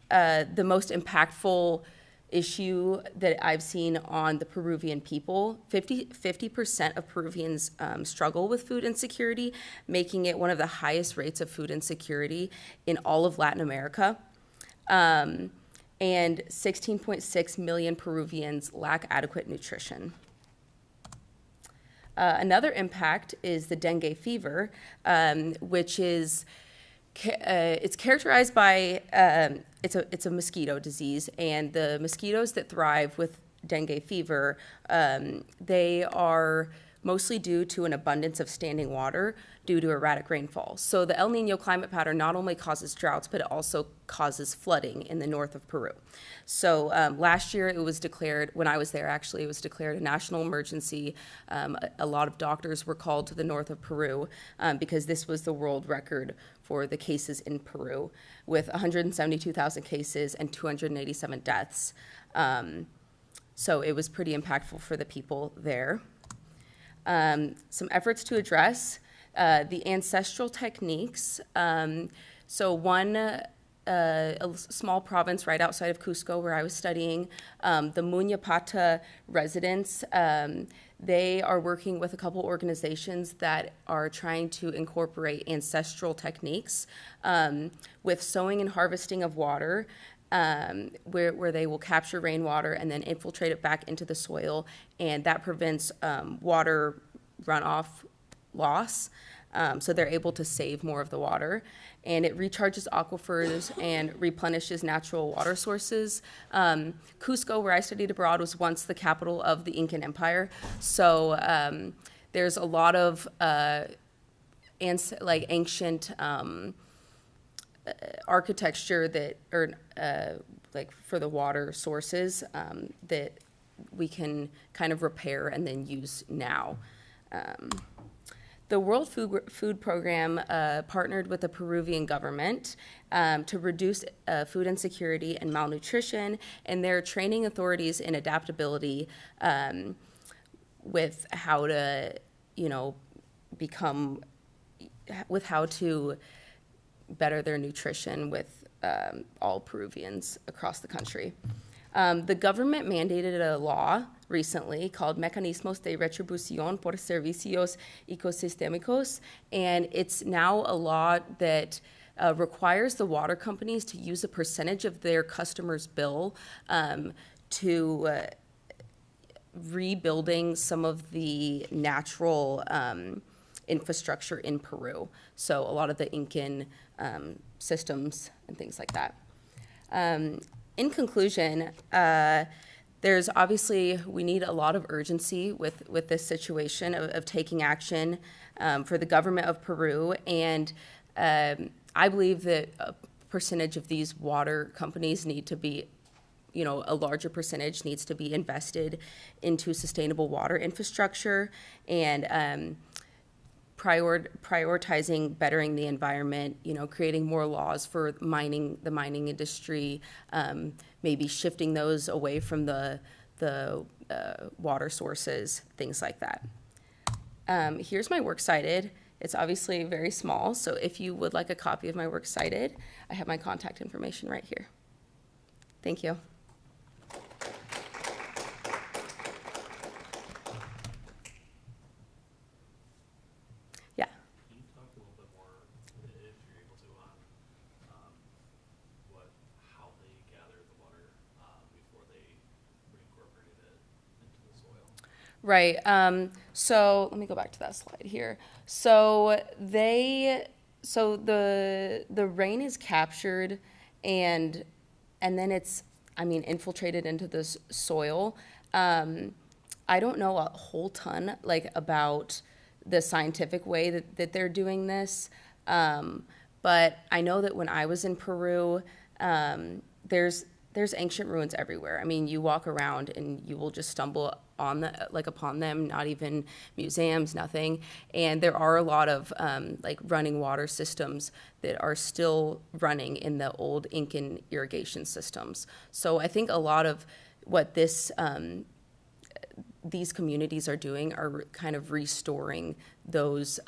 S11: the most impactful issue that I've seen on the Peruvian people. 50% of Peruvians struggle with food insecurity, making it one of the highest rates of food insecurity in all of Latin America. And 16.6 million Peruvians lack adequate nutrition. Another impact is the dengue fever, which is it's characterized by it's a mosquito disease, and the mosquitoes that thrive with dengue fever, they are mostly due to an abundance of standing water due to erratic rainfall. So the El Nino climate pattern not only causes droughts, but it also causes flooding in the north of Peru. So last year it was declared, when I was there actually, it was declared a national emergency. A lot of doctors were called to the north of Peru because this was the world record for the cases in Peru, with 172,000 cases and 287 deaths. So it was pretty impactful for the people there. Some efforts to address the ancestral techniques. So one, a small province right outside of Cusco where I was studying, the Muñapata residents, they are working with a couple organizations that are trying to incorporate ancestral techniques with sowing and harvesting of water, where they will capture rainwater and then infiltrate it back into the soil, and that prevents water runoff loss. So they're able to save more of the water, and it recharges aquifers and replenishes natural water sources. Cusco, where I studied abroad, was once the capital of the Incan Empire. So there's a lot of ancient architecture that, or like for the water sources that we can kind of repair and then use now. The World Food Program partnered with the Peruvian government to reduce food insecurity and malnutrition, and they're training authorities in adaptability with how to, how to better their nutrition with all Peruvians across the country. The government mandated a law recently called Mecanismos de Retribución por Servicios Ecosistémicos, and it's now a law that requires the water companies to use a percentage of their customers' bill to rebuilding some of the natural infrastructure in Peru. So a lot of the Incan systems and things like that. In conclusion, there's obviously, we need a lot of urgency with this situation of taking action for the government of Peru. And I believe that a percentage of these water companies need to be, a larger percentage needs to be invested into sustainable water infrastructure and prioritizing bettering the environment, creating more laws for the mining industry, maybe shifting those away from the water sources, things like that. Here's my works cited. It's obviously very small, so if you would like a copy of my works cited, I have my contact information right here. Thank you.
S5: Can you talk a little bit more, if you're able to, on how they gather the water before they reincorporated it into the soil?
S11: Right. So let me go back to that slide here. So the rain is captured and then it's, infiltrated into the soil. I don't know a whole ton about the scientific way that they're doing this. But I know that when I was in Peru, there's ancient ruins everywhere. You walk around and you will just stumble upon them, not even museums, nothing. And there are a lot of running water systems that are still running in the old Incan irrigation systems. So I think a lot of what these communities are doing are kind of restoring those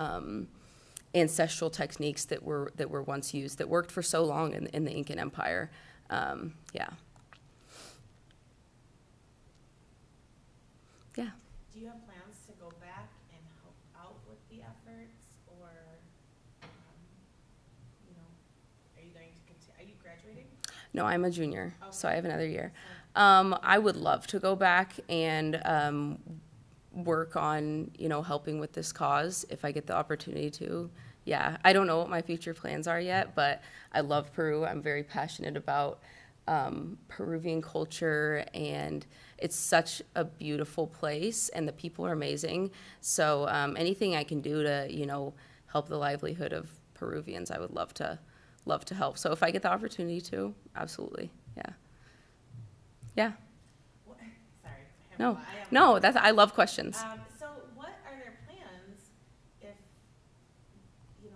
S11: ancestral techniques that were once used, that worked for so long in the Incan Empire. Yeah.
S6: Do you have plans to go back and help out with the efforts, or, are you going to continue? Are you graduating?
S11: No, I'm a junior, so I
S6: Okay.
S11: have another year. I would love to go back and work on, helping with this cause if I get the opportunity to. Yeah, I don't know what my future plans are yet, but I love Peru. I'm very passionate about Peruvian culture, and it's such a beautiful place, and the people are amazing. So anything I can do to, help the livelihood of Peruvians, I would love to help. So if I get the opportunity to, absolutely, yeah. Yeah.
S6: What, sorry.
S11: No, no, I love questions.
S6: So what are their plans if,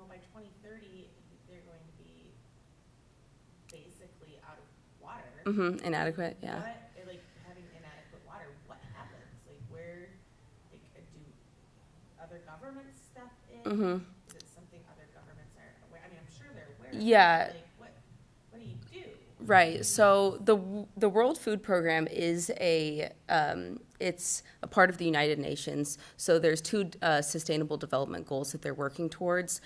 S6: by 2030, they're going to be basically out of water?
S11: Inadequate, yeah.
S6: What, having inadequate water, what happens? Where, do other governments step in? Is it something other governments are aware? I'm sure they're aware.
S11: Yeah.
S6: What do you do?
S11: Right. So the World Food Program is it's a part of the United Nations. So there's two sustainable development goals that they're working towards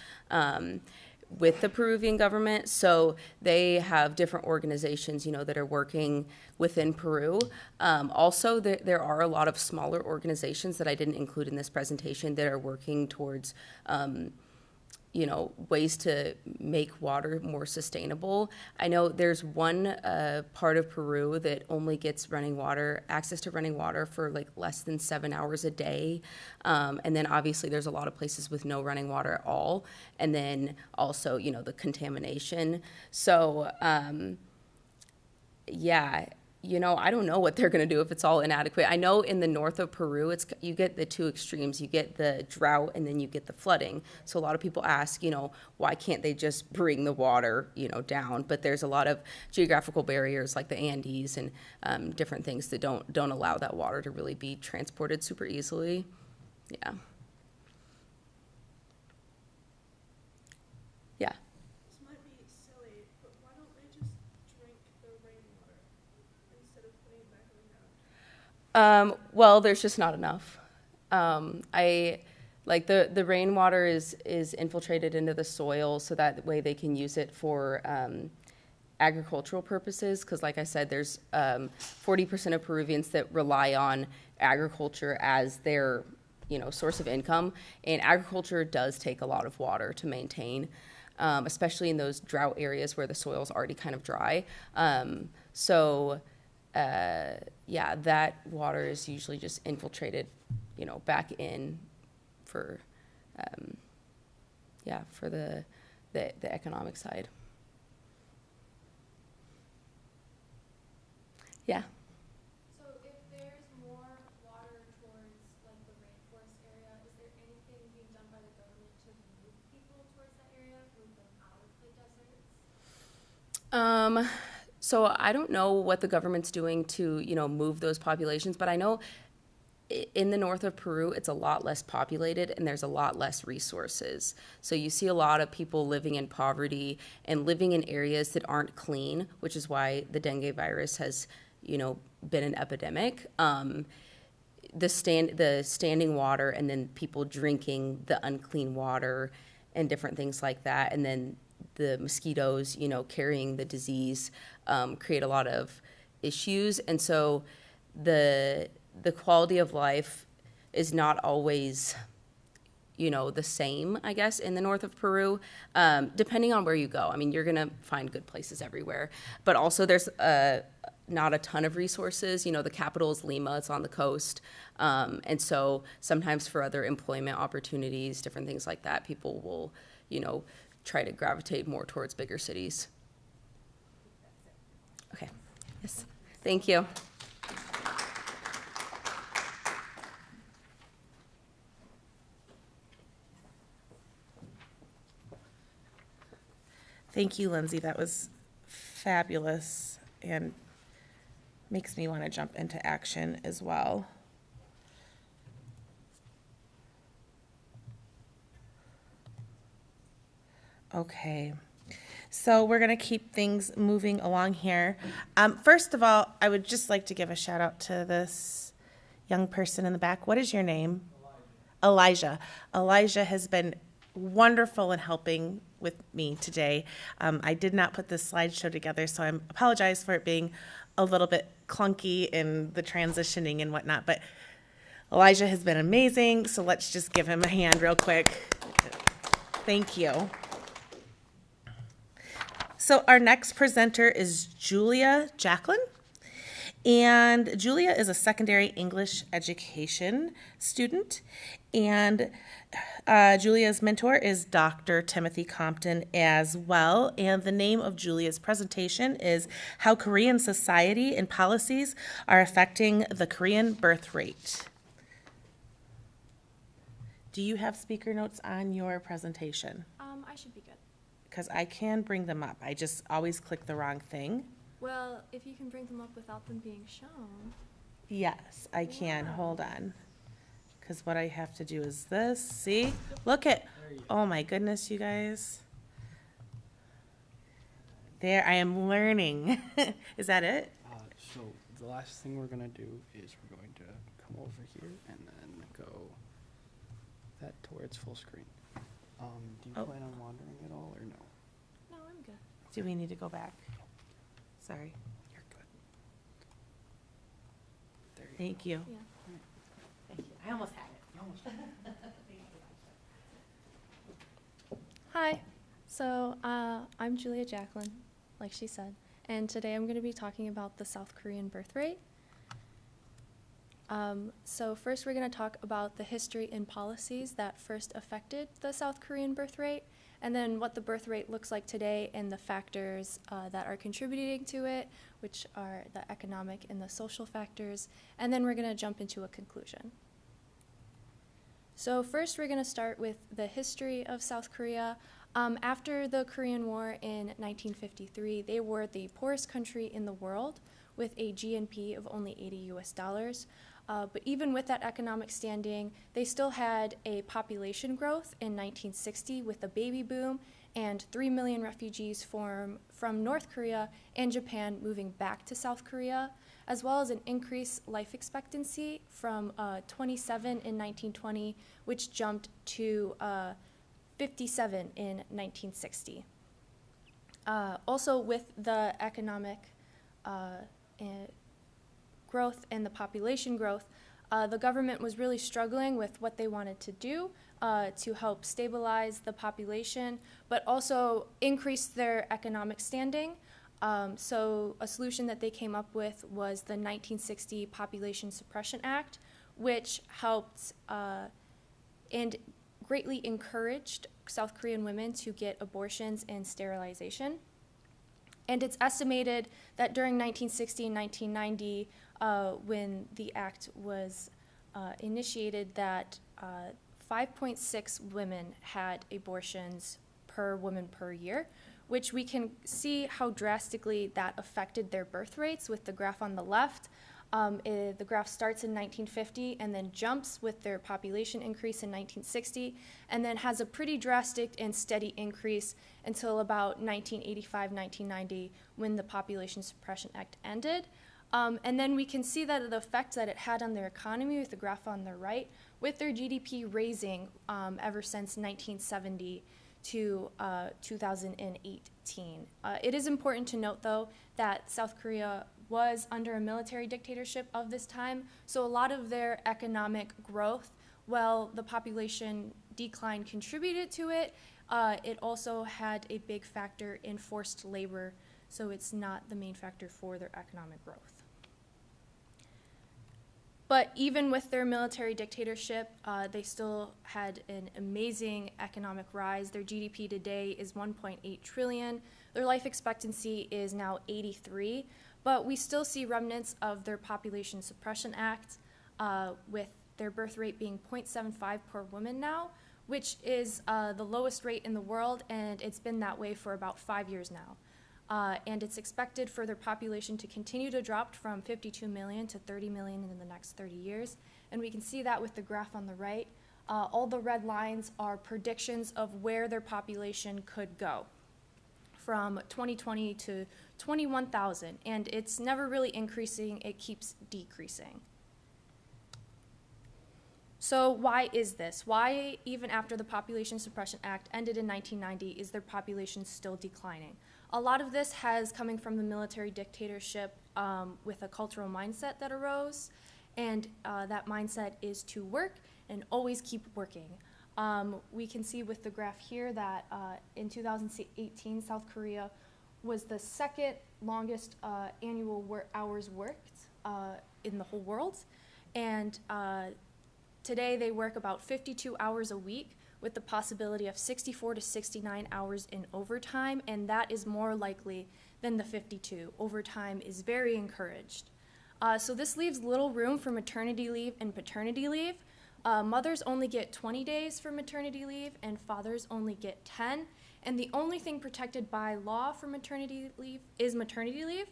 S11: with the Peruvian government. So they have different organizations, that are working within Peru. Also, there are a lot of smaller organizations that I didn't include in this presentation that are working towards ways to make water more sustainable. I know there's one part of Peru that only gets access to running water for less than 7 hours a day. And then obviously there's a lot of places with no running water at all. And then also, the contamination. So, yeah, you know, I don't know what they're going to do if it's all inadequate. I know in the north of Peru, you get the two extremes. You get the drought and then you get the flooding. So a lot of people ask, you know, why can't they just bring the water, you know, down? But there's a lot of geographical barriers like the Andes and different things that don't allow that water to really be transported super easily. Yeah. Yeah.
S10: This might be silly, but why don't they just drink the rainwater instead of putting it back in the ground?
S11: Well, there's just not enough. Like the rainwater is infiltrated into the soil so that way they can use it for agricultural purposes. Because like I said, there's 40% of Peruvians that rely on agriculture as their, you know, source of income. And agriculture does take a lot of water to maintain, especially in those drought areas where the soil's already kind of dry. Yeah, that water is usually just infiltrated, you know, back in for, for the economic side. Yeah.
S8: So if there's more water towards like the rainforest area, is there anything being done by the government to move people towards that area, move them out of the deserts?
S11: So I don't know what the government's doing to, you know, move those populations, but I know in the north of Peru, it's a lot less populated and there's a lot less resources. So you see a lot of people living in poverty and living in areas that aren't clean, which is why the dengue virus has, you know, been an epidemic. The standing water and then people drinking the unclean water and different things like that, and then the mosquitoes, you know, carrying the disease, create a lot of issues. And so the quality of life is not always, you know, the same, I guess, in the north of Peru, depending on where you go. I mean, you're going to find good places everywhere. But also there's not a ton of resources. You know, the capital is Lima. It's on the coast. And so sometimes for other employment opportunities, different things like that, people will, you know, try to gravitate more towards bigger cities. Okay. Yes. Thank you.
S1: Thank you, Lindsay. That was fabulous and makes me want to jump into action as well. Okay, so we're going to keep things moving along here. First of all, I would just like to give a shout out to this young person in the back. What is your name? Elijah. Elijah has been wonderful in helping with me today. I did not put this slideshow together, so I apologize for it being a little bit clunky in the transitioning and whatnot, but Elijah has been amazing, so let's just give him a hand real quick. Thank you. So our next presenter is Julia Jacqueline. And Julia is a secondary English education student. And Julia's mentor is Dr. Timothy Compton as well. And the name of Julia's presentation is How Korean Society and Policies Are Affecting the Korean Birth Rate. Do you have speaker notes on your presentation?
S8: I should be good.
S1: Because I can bring them up. I just always click the wrong thing.
S8: Well, if you can bring them up without them being shown.
S1: Yes, I can. Hold on. Because what I have to do is this. See? Look at, oh my goodness, you guys. There, I am learning. Is that it?
S3: So the last thing we're gonna do is we're going to come over here and then go that towards full screen. Do you plan on wandering at all or no?
S8: No, I'm good.
S1: Do we need to go back? Sorry.
S3: You're good. There you
S1: Thank you.
S8: Yeah.
S1: Thank you. I almost had it.
S8: Hi. So I'm Julia Jacqueline, like she said, and today I'm going to be talking about the South Korean birth rate. So first we're going to talk about the history and policies that first affected the South Korean birth rate, and then what the birth rate looks like today and the factors that are contributing to it, which are the economic and the social factors, and then we're going to jump into a conclusion. So first we're going to start with the history of South Korea. After the Korean War in 1953, they were the poorest country in the world with a GNP of only $80. But even with that economic standing, they still had a population growth in 1960 with a baby boom and 3 million refugees from North Korea and Japan moving back to South Korea, as well as an increased life expectancy from 27 in 1920, which jumped to 57 in 1960. Also, with the economic growth and the population growth, the government was really struggling with what they wanted to do to help stabilize the population, but also increase their economic standing. So a solution that they came up with was the 1960 Population Suppression Act, which helped and greatly encouraged South Korean women to get abortions and sterilization. And it's estimated that during 1960 and 1990, when the act was initiated, that 5.6 women had abortions per woman per year, which we can see how drastically that affected their birth rates with the graph on the left. The graph starts in 1950 and then jumps with their population increase in 1960, and then has a pretty drastic and steady increase until about 1985, 1990, when the Population Suppression Act ended. And then we can see that the effect that it had on their economy with the graph on the right, with their GDP raising ever since 1970 to 2018. It is important to note, though, that South Korea was under a military dictatorship of this time, so a lot of their economic growth, while the population decline contributed to it, it also had a big factor in forced labor, so it's not the main factor for their economic growth. But even with their military dictatorship, they still had an amazing economic rise. Their GDP today is 1.8 trillion. Their life expectancy is now 83, but we still see remnants of their Population Suppression Act, with their birth rate being 0.75 per woman now, which is the lowest rate in the world, and it's been that way for about 5 years now. And it's expected for their population to continue to drop from 52 million to 30 million in the next 30 years. And we can see that with the graph on the right. All the red lines are predictions of where their population could go from 2020 to 21,000. And it's never really increasing, it keeps decreasing. So why is this? Why, even after the Population Suppression Act ended in 1990, is their population still declining? A lot of this has coming from the military dictatorship with a cultural mindset that arose, and that mindset is to work and always keep working. We can see with the graph here that in 2018, South Korea was the second longest annual hours worked in the whole world, and today they work about 52 hours a week, with the possibility of 64 to 69 hours in overtime, and that is more likely than the 52. Overtime is very encouraged. So this leaves little room for maternity leave and paternity leave. Mothers only get 20 days for maternity leave, and fathers only get 10. And the only thing protected by law for maternity leave is maternity leave.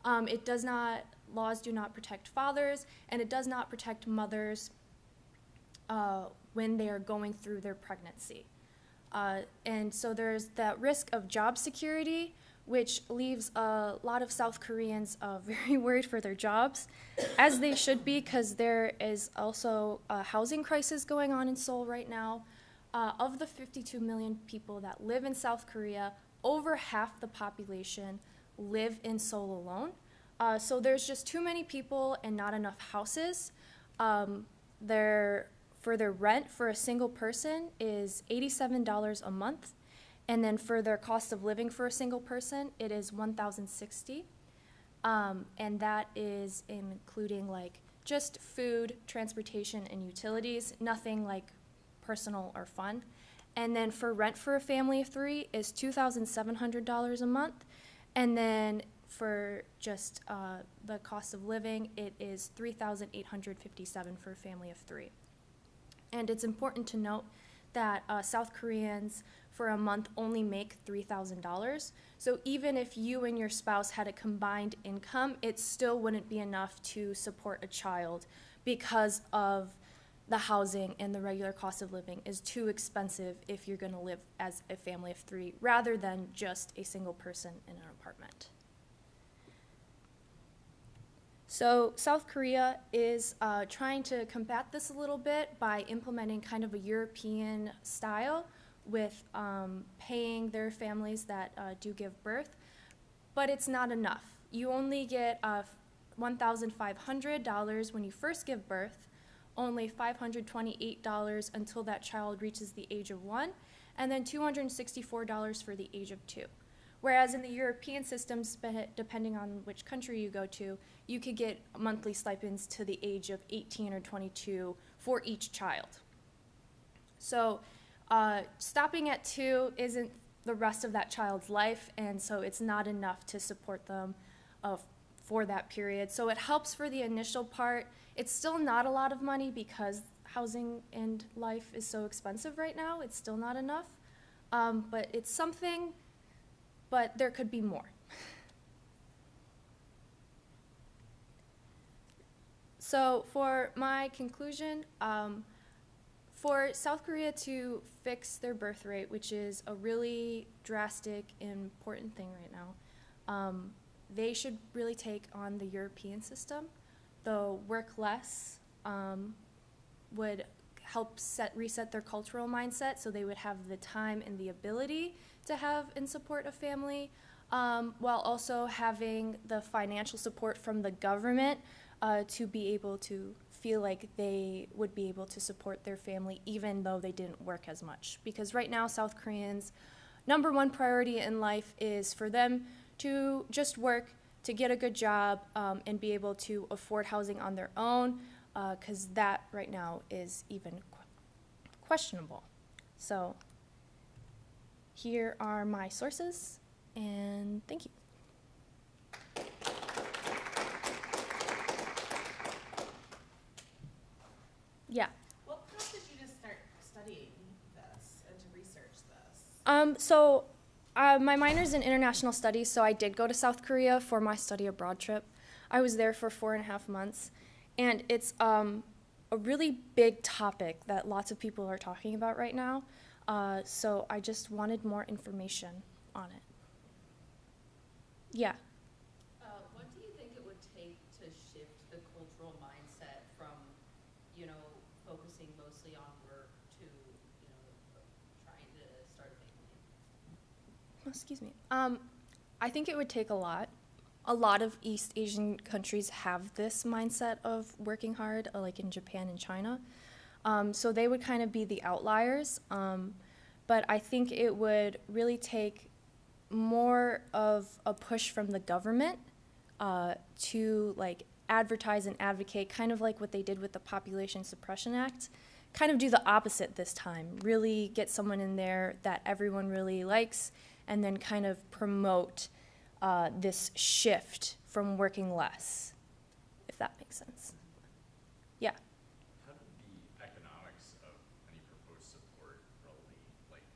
S8: Laws do not protect fathers, and it does not protect mothers when they are going through their pregnancy. And so there's that risk of job security, which leaves a lot of South Koreans very worried for their jobs, as they should be, because there is also a housing crisis going on in Seoul right now. Of the 52 million people that live in South Korea, over half the population live in Seoul alone. So there's just too many people and not enough houses. For their rent for a single person is $87 a month, and then for their cost of living for a single person, it is $1,060, and that is including like just food, transportation, and utilities, nothing like personal or fun. And then for rent for a family of 3 is $2,700 a month. And then for just the cost of living, it is $3,857 for a family of 3. And it's important to note that South Koreans for a month only make $3,000. So even if you and your spouse had a combined income, it still wouldn't be enough to support a child because of the housing and the regular cost of living is too expensive if you're going to live as a family of 3 rather than just a single person in an apartment. So South Korea is trying to combat this a little bit by implementing kind of a European style with paying their families that do give birth, but it's not enough. You only get $1,500 when you first give birth, only $528 until that child reaches the age of 1, and then $264 for the age of 2. Whereas in the European systems, depending on which country you go to, you could get monthly stipends to the age of 18 or 22 for each child. So stopping at 2 isn't the rest of that child's life, and so it's not enough to support them for that period. So it helps for the initial part. It's still not a lot of money because housing and life is so expensive right now. It's still not enough, but it's something, but there could be more. So for my conclusion, for South Korea to fix their birth rate, which is a really drastic and important thing right now, they should really take on the European system. The work less would help reset their cultural mindset so they would have the time and the ability to have and support a family, while also having the financial support from the government to be able to feel like they would be able to support their family even though they didn't work as much. Because right now, South Koreans' #1 priority in life is for them to just work, to get a good job, and be able to afford housing on their own, because that right now is even questionable. So here are my sources, and thank you. Yeah.
S6: What prompted you to start studying this and to research this?
S8: My minor's in international studies, so I did go to South Korea for my study abroad trip. I was there for 4.5 months, and it's a really big topic that lots of people are talking about right now, so I just wanted more information on it. Yeah.
S11: What do you think it would take to shift the cultural mindset from, focusing mostly on work to, trying to start a family?
S8: Excuse me. I think it would take a lot. A lot of East Asian countries have this mindset of working hard, like in Japan and China. So they would kind of be the outliers. But I think it would really take more of a push from the government to advertise and advocate, kind of like what they did with the Population Suppression Act. Kind of do the opposite this time. Really get someone in there that everyone really likes, and then kind of promote this shift from working less, if that makes sense. Yeah.
S12: How did the economics of any proposed support relate?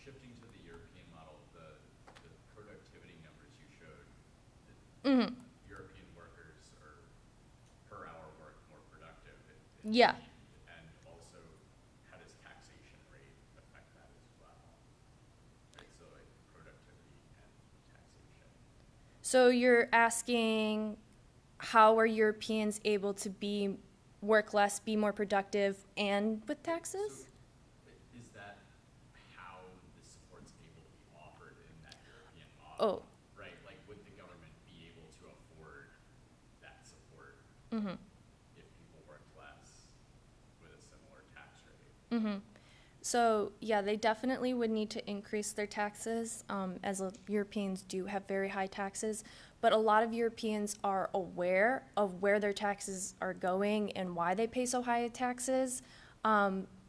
S12: Shifting to the European model, the productivity numbers you showed,
S8: Mm-hmm.
S12: European workers are per hour work more productive.
S8: Yeah.
S12: And also, how does taxation rate affect that as well? Right, so productivity and taxation.
S8: So you're asking, how are Europeans able to work less, be more productive, and with taxes?
S12: So, is that how the support's able to be offered in that European model?
S8: Oh.
S12: Right, would the government be able to afford that support
S8: Mm-hmm.
S12: if people worked less with a similar tax rate?
S8: Mm-hmm. So, yeah, they definitely would need to increase their taxes, as Europeans do have very high taxes. But a lot of Europeans are aware of where their taxes are going and why they pay so high taxes.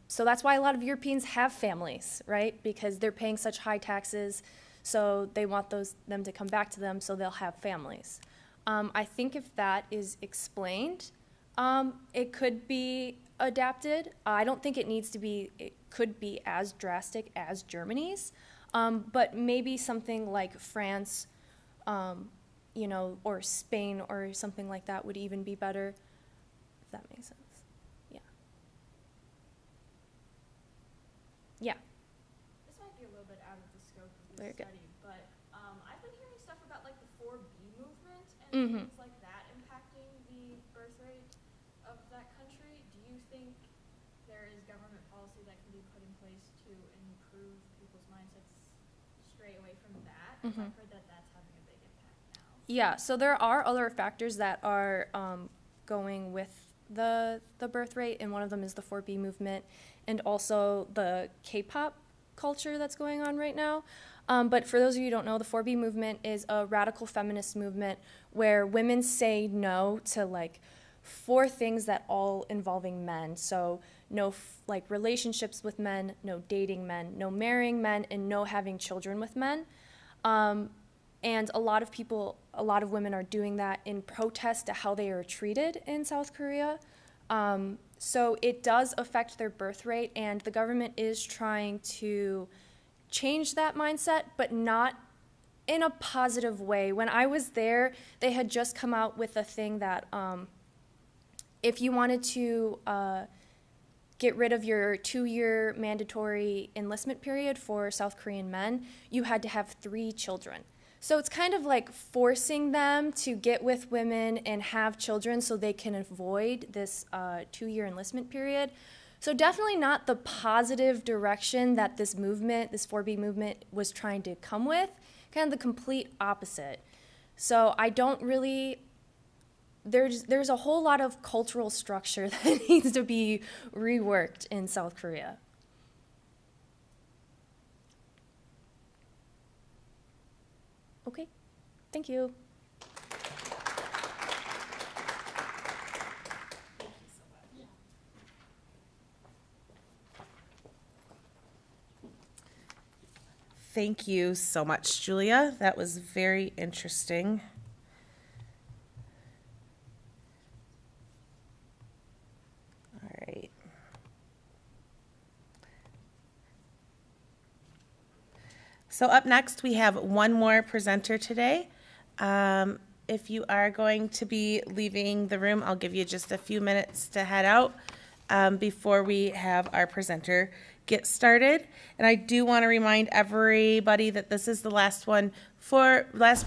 S8: So that's why a lot of Europeans have families, right? Because they're paying such high taxes, so they want them to come back to them so they'll have families. I think if that is explained, it could be adapted. I don't think it could be as drastic as Germany's, but maybe something like France, you know, or Spain or something like that would even be better, if that makes sense. Yeah. Yeah.
S13: This might be a little bit out of the scope of this
S8: Very good.
S13: study, but I've been hearing stuff about like the 4B movement and
S8: Mhm.
S13: things like that impacting the birth rate of that country. Do you think there is government policy that can be put in place to improve people's mindsets, stray away from that? 'Cause I've heard that that's having a big impact now.
S8: Yeah, so there are other factors that are going with the birth rate, and one of them is the 4B movement, and also the K-pop culture that's going on right now. But for those of you who don't know, the 4B movement is a radical feminist movement where women say no to like 4 things that all involving men. So no like relationships with men, no dating men, no marrying men, and no having children with men. And a lot of women are doing that in protest to how they are treated in South Korea. So it does affect their birth rate, and the government is trying to change that mindset, but not in a positive way. When I was there, they had just come out with a thing that if you wanted to get rid of your 2-year mandatory enlistment period for South Korean men, you had to have 3 children. So it's kind of like forcing them to get with women and have children so they can avoid this 2-year enlistment period. So definitely not the positive direction that this movement, this 4B movement, was trying to come with, kind of the complete opposite. So I don't really, there's a whole lot of cultural structure that needs to be reworked in South Korea. Okay, thank you.
S1: Thank you so much, Julia. That was very interesting. All right. So up next, we have one more presenter today. If you are going to be leaving the room, I'll give you just a few minutes to head out before we have our presenter get started. And I do want to remind everybody that this is the last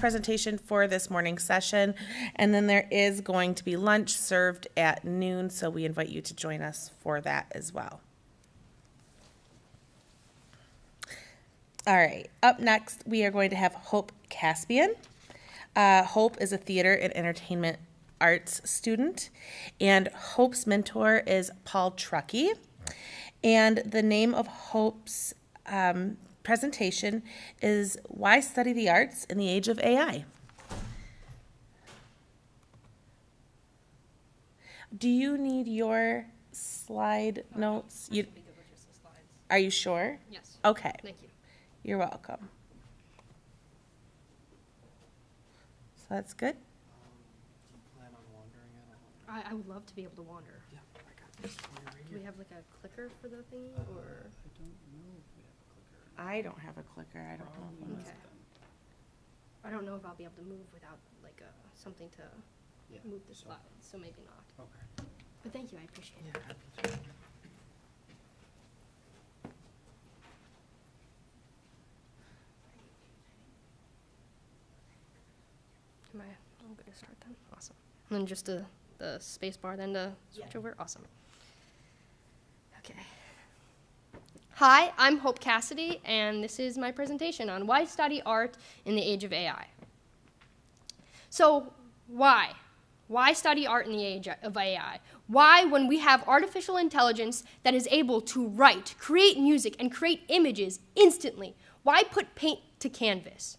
S1: presentation for this morning's session. And then there is going to be lunch served at noon, so we invite you to join us for that as well. All right, up next, we are going to have Hope Caspian. Hope is a theater and entertainment arts student, and Hope's mentor is Paul Truckee. And the name of Hope's presentation is Why Study the Arts in the Age of AI? Do you need your slide notes? Are you sure?
S13: Yes.
S1: Okay.
S13: Thank you.
S1: You're welcome. So that's good.
S3: Do you plan on wandering at all?
S13: I would love to be able to wander.
S3: Yeah, I got this.
S13: Do we have like a clicker for the thingy, or?
S3: I don't know if we have a clicker.
S1: I don't have a clicker. I don't know if I'm
S13: Okay. I don't know if I'll be able to move without like something to
S3: Yeah,
S13: move the
S3: so-
S13: slide, so maybe not.
S3: Okay.
S13: But thank you, I appreciate it.
S3: Yeah, happy to.
S13: I'm going to start then. Awesome. And then just the space bar then to switch over. Awesome. Okay. Hi, I'm Hope Cassidy, and this is my presentation on why study art in the age of AI. So, why? Why study art in the age of AI? Why, when we have artificial intelligence that is able to write, create music, and create images instantly, why put paint to canvas?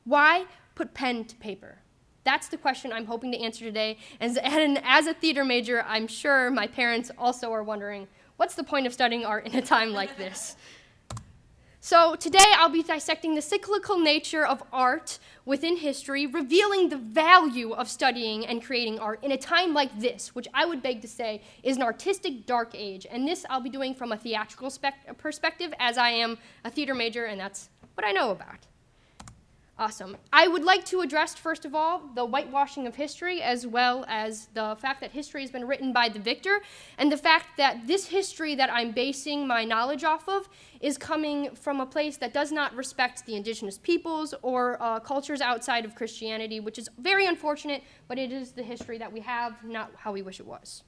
S13: Why put pen to paper? That's the question I'm hoping to answer today. And as a theater major, I'm sure my parents also are wondering, What's the point of studying art in a time like this? So today I'll be dissecting the cyclical nature of art within history, revealing the value of studying and creating art in a time like this, which I would beg to say is an artistic dark age. And this I'll be doing from a theatrical perspective, as I am a theater major and that's what I know about. Awesome. I would like to address, first of all, the whitewashing of history, as well as the fact that history has been written by the victor, and the fact that this history that I'm basing my knowledge off of is coming from a place that does not respect the indigenous peoples or cultures outside of Christianity, which is very unfortunate, but it is the history that we have, not how we wish it was.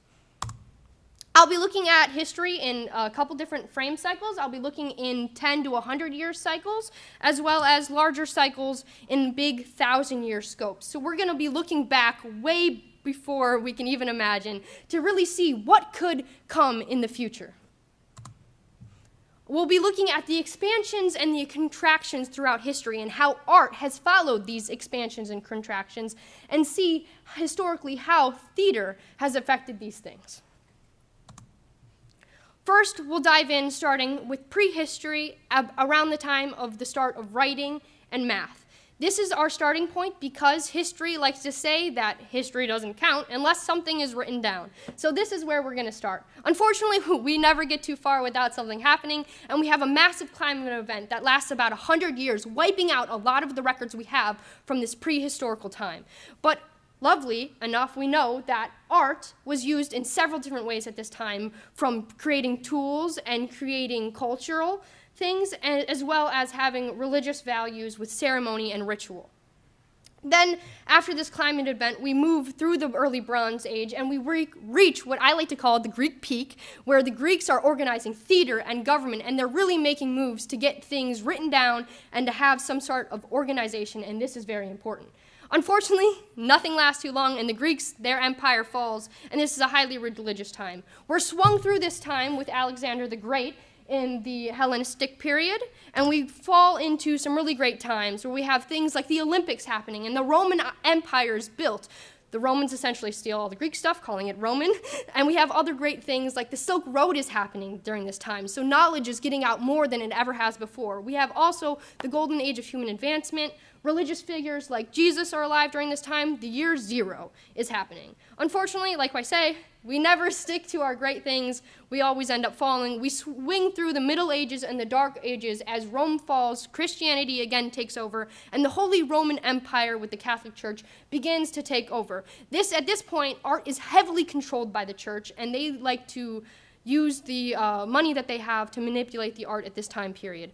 S13: I'll be looking at history in a couple different frame cycles. I'll be looking in 10 to 100 year cycles, as well as larger cycles in big 1,000-year scopes. So we're going to be looking back way before we can even imagine to really see what could come in the future. We'll be looking at the expansions and the contractions throughout history and how art has followed these expansions and contractions, and see historically how theater has affected these things. First, we'll dive in starting with prehistory, around the time of the start of writing and math. This is our starting point because history likes to say that history doesn't count unless something is written down. So this is where we're going to start. Unfortunately, we never get too far without something happening, and we have a massive climate event that lasts about 100 years, wiping out a lot of the records we have from this prehistorical time. But lovely enough, we know that art was used in several different ways at this time, from creating tools and creating cultural things, as well as having religious values with ceremony and ritual. Then, after this climate event, we move through the early Bronze Age, and we reach what I like to call the Greek peak, where the Greeks are organizing theater and government, and they're really making moves to get things written down and to have some sort of organization, and this is very important. Unfortunately, nothing lasts too long, and the Greeks, their empire falls, and this is a highly religious time. We're swung through this time with Alexander the Great in the Hellenistic period, and we fall into some really great times where we have things like the Olympics happening and the Roman Empire is built. The Romans essentially steal all the Greek stuff, calling it Roman, and we have other great things like the Silk Road is happening during this time, so knowledge is getting out more than it ever has before. We have also the golden age of human advancement. Religious figures like Jesus are alive during this time. The year zero is happening. Unfortunately, like I say, we never stick to our great things. We always end up falling. We swing through the Middle Ages and the Dark Ages as Rome falls, Christianity again takes over, and the Holy Roman Empire with the Catholic Church begins to take over. At this point, art is heavily controlled by the church, and they like to use the money that they have to manipulate the art at this time period.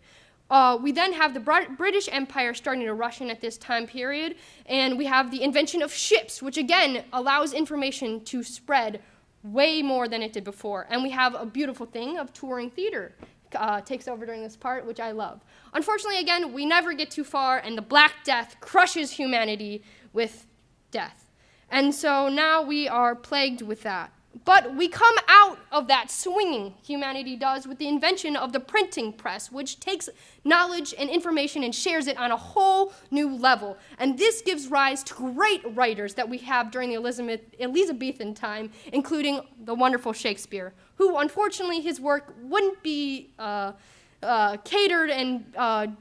S13: We then have the British Empire starting to rush in at this time period, and we have the invention of ships, which again allows information to spread way more than it did before. And we have a beautiful thing of touring theater takes over during this part, which I love. Unfortunately, again, we never get too far, and the Black Death crushes humanity with death. And so now we are plagued with that. But we come out of that swinging humanity does with the invention of the printing press, which takes knowledge and information and shares it on a whole new level. And this gives rise to great writers that we have during the Elizabethan time, including the wonderful Shakespeare, who unfortunately his work wouldn't be catered and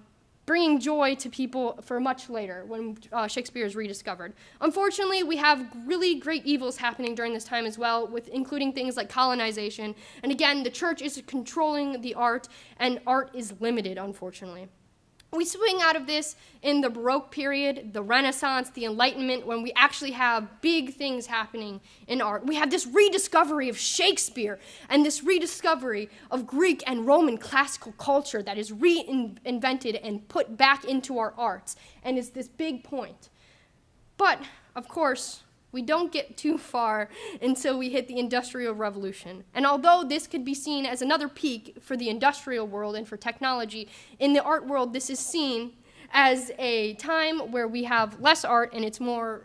S13: bringing joy to people for much later when Shakespeare is rediscovered. Unfortunately, we have really great evils happening during this time as well, with including things like colonization. And again, the church is controlling the art, and art is limited, unfortunately. We swing out of this in the Baroque period, the Renaissance, the Enlightenment, when we actually have big things happening in art. We have this rediscovery of Shakespeare and this rediscovery of Greek and Roman classical culture that is reinvented and put back into our arts, and is this big point. But, of course, we don't get too far until we hit the Industrial Revolution. And although this could be seen as another peak for the industrial world and for technology, in the art world this is seen as a time where we have less art and it's more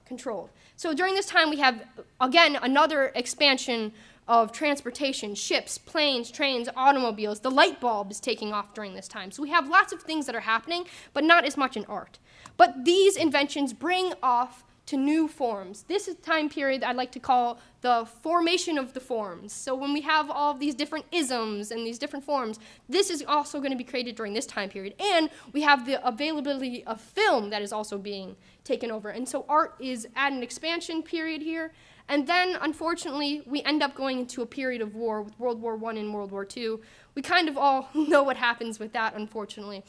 S13: controlled. So during this time we have, again, another expansion of transportation, ships, planes, trains, automobiles. The light bulb is taking off during this time. So we have lots of things that are happening, but not as much in art. But these inventions bring off to new forms. This is time period I'd like to call the formation of the forms. So when we have all of these different isms and these different forms, this is also going to be created during this time period. And we have the availability of film that is also being taken over. And so art is at an expansion period here. And then, unfortunately, we end up going into a period of war with World War I and World War II. We kind of all know what happens with that, unfortunately.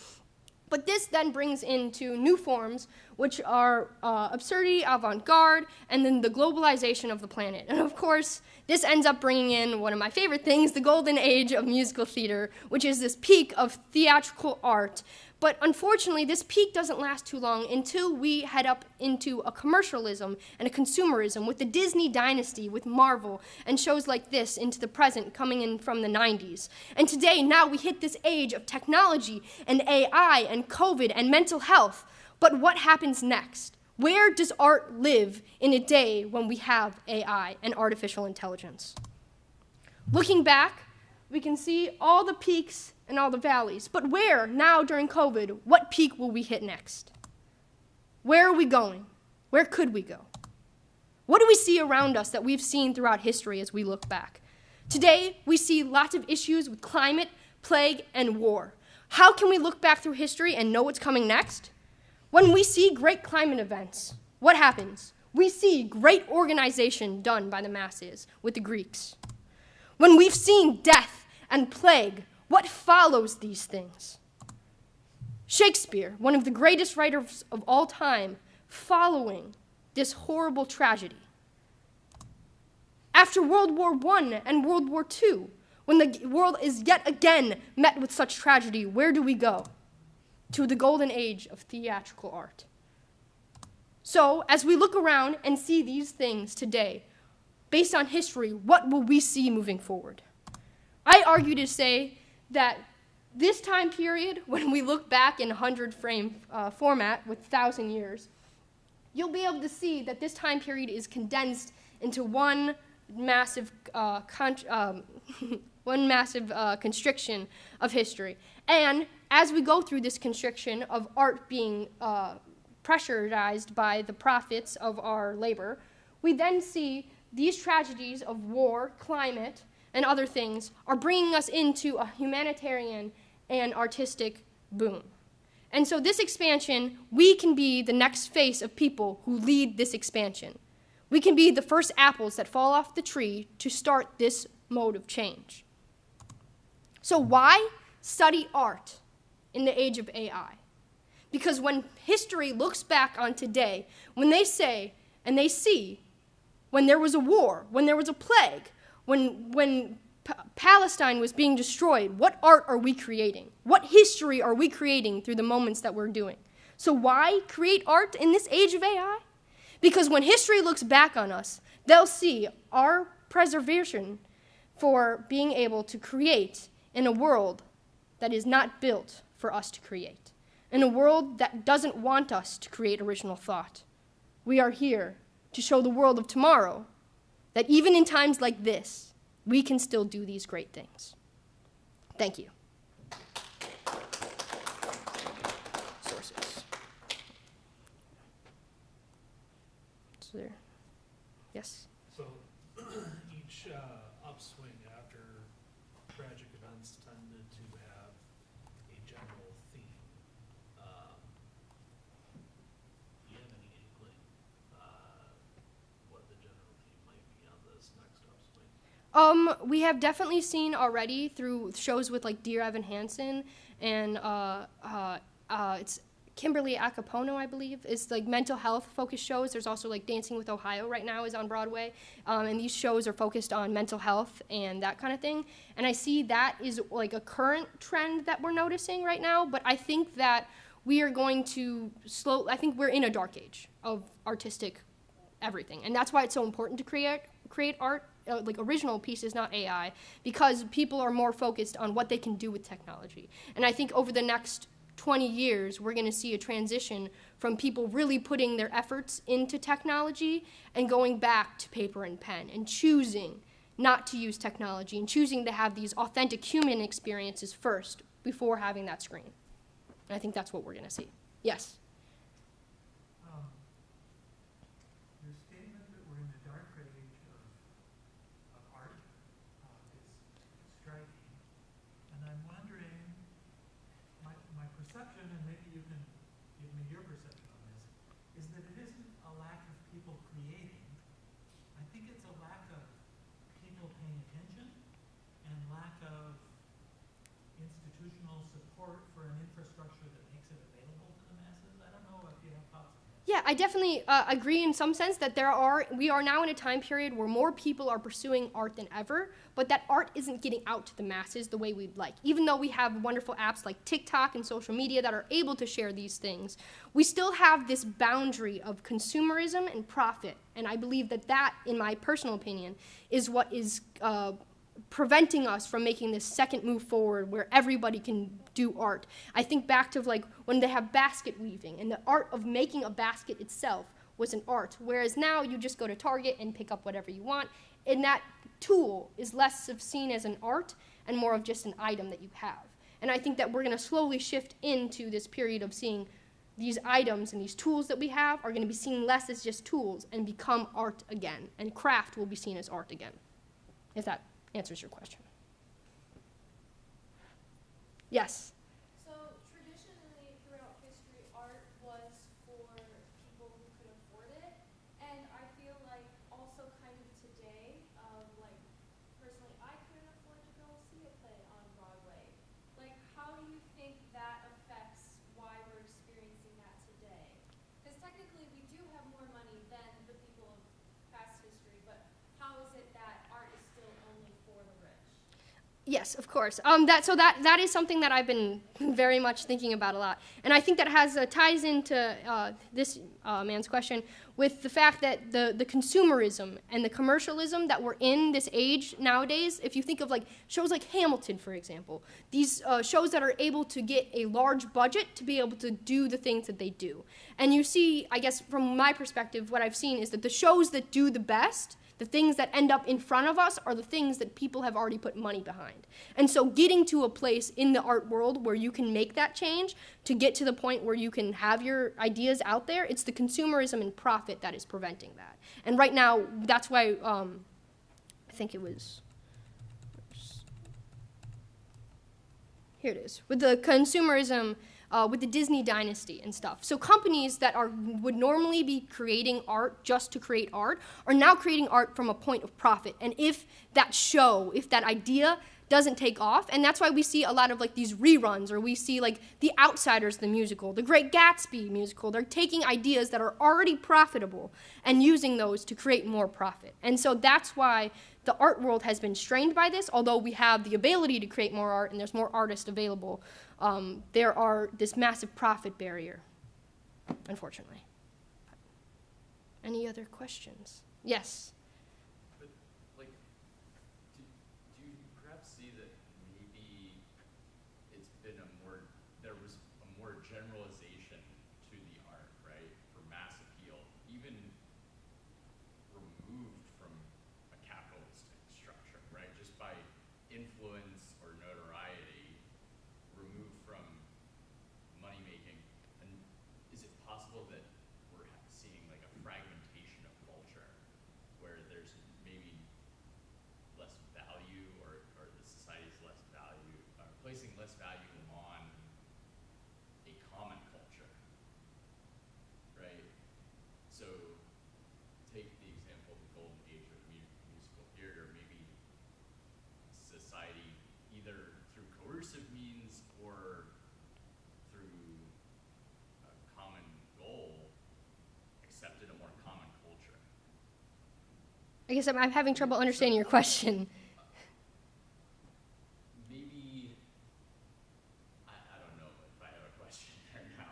S13: But this then brings into new forms, which are absurdity, avant-garde, and then the globalization of the planet. And of course, this ends up bringing in one of my favorite things, the golden age of musical theater, which is this peak of theatrical art. But unfortunately, this peak doesn't last too long until we head up into a commercialism and a consumerism with the Disney dynasty, with Marvel, and shows like this into the present coming in from the 90s. And today, now we hit this age of technology and AI and COVID and mental health. But what happens next? Where does art live in a day when we have AI and artificial intelligence? Looking back, we can see all the peaks and all the valleys. But where, now during COVID, what peak will we hit next? Where are we going? Where could we go? What do we see around us that we've seen throughout history as we look back? Today, we see lots of issues with climate, plague, and war. How can we look back through history and know what's coming next? When we see great climate events, what happens? We see great organization done by the masses with the Greeks. When we've seen death and plague, what follows these things? Shakespeare, one of the greatest writers of all time, following this horrible tragedy. After World War I and World War II, when the world is yet again met with such tragedy, where do we go? To the golden age of theatrical art. So, as we look around and see these things today, based on history, what will we see moving forward? I argue to say that this time period, when we look back in 100-frame format with 1,000 years, you'll be able to see that this time period is condensed into one massive constriction of history. And as we go through this constriction of art being pressurized by the profits of our labor, we then see these tragedies of war, climate, and other things are bringing us into a humanitarian and artistic boom. And so this expansion, we can be the next face of people who lead this expansion. We can be the first apples that fall off the tree to start this mode of change. So why study art in the age of AI? Because when history looks back on today, when they say and they see when there was a war, when there was a plague, when Palestine was being destroyed, what art are we creating? What history are we creating through the moments that we're doing? So why create art in this age of AI? Because when history looks back on us, they'll see our preservation for being able to create in a world that is not built for us to create, in a world that doesn't want us to create original thought. We are here to show the world of tomorrow that even in times like this, we can still do these great things. Thank you. Sources. Is there? Yes?
S5: So each upswing after tragic events tended to have a general theme. Do you have any inkling what the general theme might be on this next upswing?
S13: We have definitely seen already through shows with like Dear Evan Hansen and it's Kimberly Acapono, I believe. It's like mental health focused shows. There's also like Dancing with Ohio right now is on Broadway. And these shows are focused on mental health and that kind of thing. And I see that is like a current trend that we're noticing right now. But I think that we are going to I think we're in a dark age of artistic everything. And that's why it's so important to create art, like original pieces, not AI, because people are more focused on what they can do with technology. And I think over the next 20 years, we're going to see a transition from people really putting their efforts into technology and going back to paper and pen and choosing not to use technology and choosing to have these authentic human experiences first before having that screen. And I think that's what we're going to see. Yes?
S14: your perception on this, is that it isn't a lack of people creating. I think it's a lack of people paying attention and lack of institutional support for an infrastructure that makes it available to the masses. I don't know if you have thoughts on that.
S13: Yeah, I definitely agree in some sense that we are now in a time period where more people are pursuing art than ever, but that art isn't getting out to the masses the way we'd like. Even though we have wonderful apps like TikTok and social media that are able to share these things, we still have this boundary of consumerism and profit. And I believe that that, in my personal opinion, is what is preventing us from making this second move forward where everybody can do art. I think back to like when they have basket weaving, and the art of making a basket itself was an art, whereas now you just go to Target and pick up whatever you want, and that tool is less of seen as an art and more of just an item that you have. And I think that we're going to slowly shift into this period of seeing these items and these tools that we have are going to be seen less as just tools and become art again, and craft will be seen as art again, if that answers your question. Yes?
S10: So traditionally throughout history, art was for people who could afford it, and I feel like also kind of today, like personally I couldn't afford to go see a play on Broadway. Like how do you think that affects why we're experiencing that today? Because technically we do have more money than the people of past history, but how is it that art is still only for the rich?
S13: Yes, of course. That is something that I've been very much thinking about a lot, and I think that ties into this man's question with the fact that the consumerism and the commercialism that we're in this age nowadays. If you think of like shows like Hamilton, for example, these shows that are able to get a large budget to be able to do the things that they do, and you see, I guess from my perspective, what I've seen is that the shows that do the best, the things that end up in front of us, are the things that people have already put money behind. And so getting to a place in the art world where you can make that change, to get to the point where you can have your ideas out there, it's the consumerism and profit that is preventing that. And right now, that's why I think it was, here it is, with the consumerism, with the Disney dynasty and stuff. So companies that would normally be creating art just to create art are now creating art from a point of profit. And if that idea doesn't take off, and that's why we see a lot of like these reruns, or we see like The Outsiders, the musical, The Great Gatsby musical. They're taking ideas that are already profitable and using those to create more profit. And so that's why the art world has been strained by this. Although we have the ability to create more art and there's more artists available, there are this massive profit barrier, unfortunately. Any other questions? Yes?
S12: But, like, do you perhaps see that maybe it's been there was a more generalization to the art, right, for mass appeal, even removed from a capitalistic structure, right, just by influence or notoriety, removed from money making? And is it possible that we're seeing like a fragmentation of culture where there's maybe less value, or the society's less value, placing less value on a common culture, right? So take the example of the golden age of musical theater. Maybe society, either through coercive means or through a common goal, accepted a more common culture.
S13: I guess I'm having trouble understanding your question.
S12: Maybe, I don't know if I have a question there now.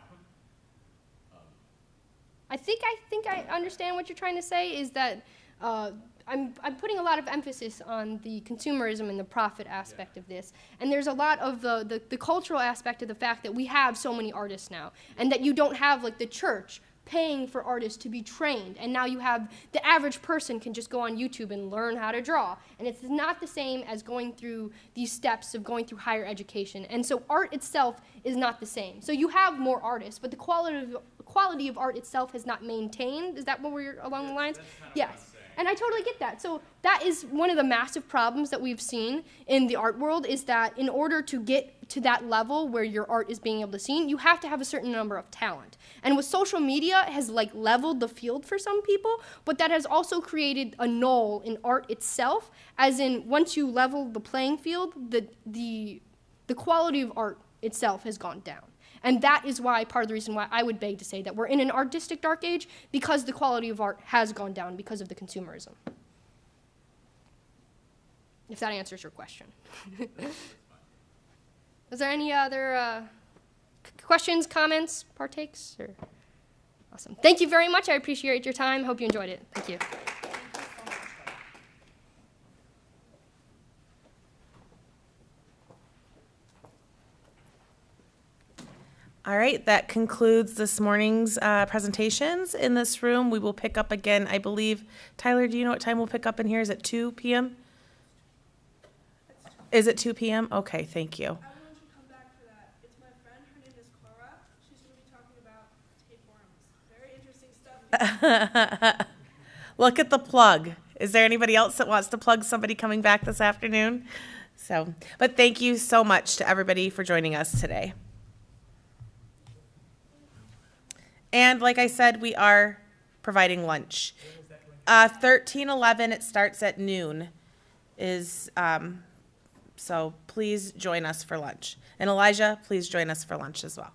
S13: I think I understand what you're trying to say, is that I'm putting a lot of emphasis on the consumerism and the profit aspect of this. And there's a lot of the cultural aspect of the fact that we have so many artists now, and that you don't have like the church paying for artists to be trained, and now you have the average person can just go on YouTube and learn how to draw, and it's not the same as going through these steps of going through higher education. And so art itself is not the same. So you have more artists, but the quality of art itself has not maintained. Is that what we're along the lines?
S12: That's kind of
S13: yes.
S12: what I'm saying.
S13: And I totally get that. So that is one of the massive problems that we've seen in the art world, is that in order to get to that level where your art is being able to seen, you have to have a certain number of talent. And with social media has like leveled the field for some people, but that has also created a null in art itself, as in once you level the playing field, the quality of art itself has gone down. And that is why, part of the reason why I would beg to say that we're in an artistic dark age, because the quality of art has gone down because of the consumerism. If that answers your question. Is there any other questions, comments, partakes? Or? Awesome. Thank you very much. I appreciate your time. Hope you enjoyed it. Thank you.
S1: All right, that concludes this morning's presentations in this room. We will pick up again, I believe. Tyler, do you know what time we'll pick up in here? Is it 2 p.m.? Is it 2 p.m.? Okay, thank you.
S10: I want you to come back for that. It's my friend. Her name is Clara. She's going to be talking about tapeworms. Very interesting stuff.
S1: Look at the plug. Is there anybody else that wants to plug somebody coming back this afternoon? But thank you so much to everybody for joining us today. And like I said, we are providing lunch. 1311, it starts at noon. So please join us for lunch. And Elijah, please join us for lunch as well.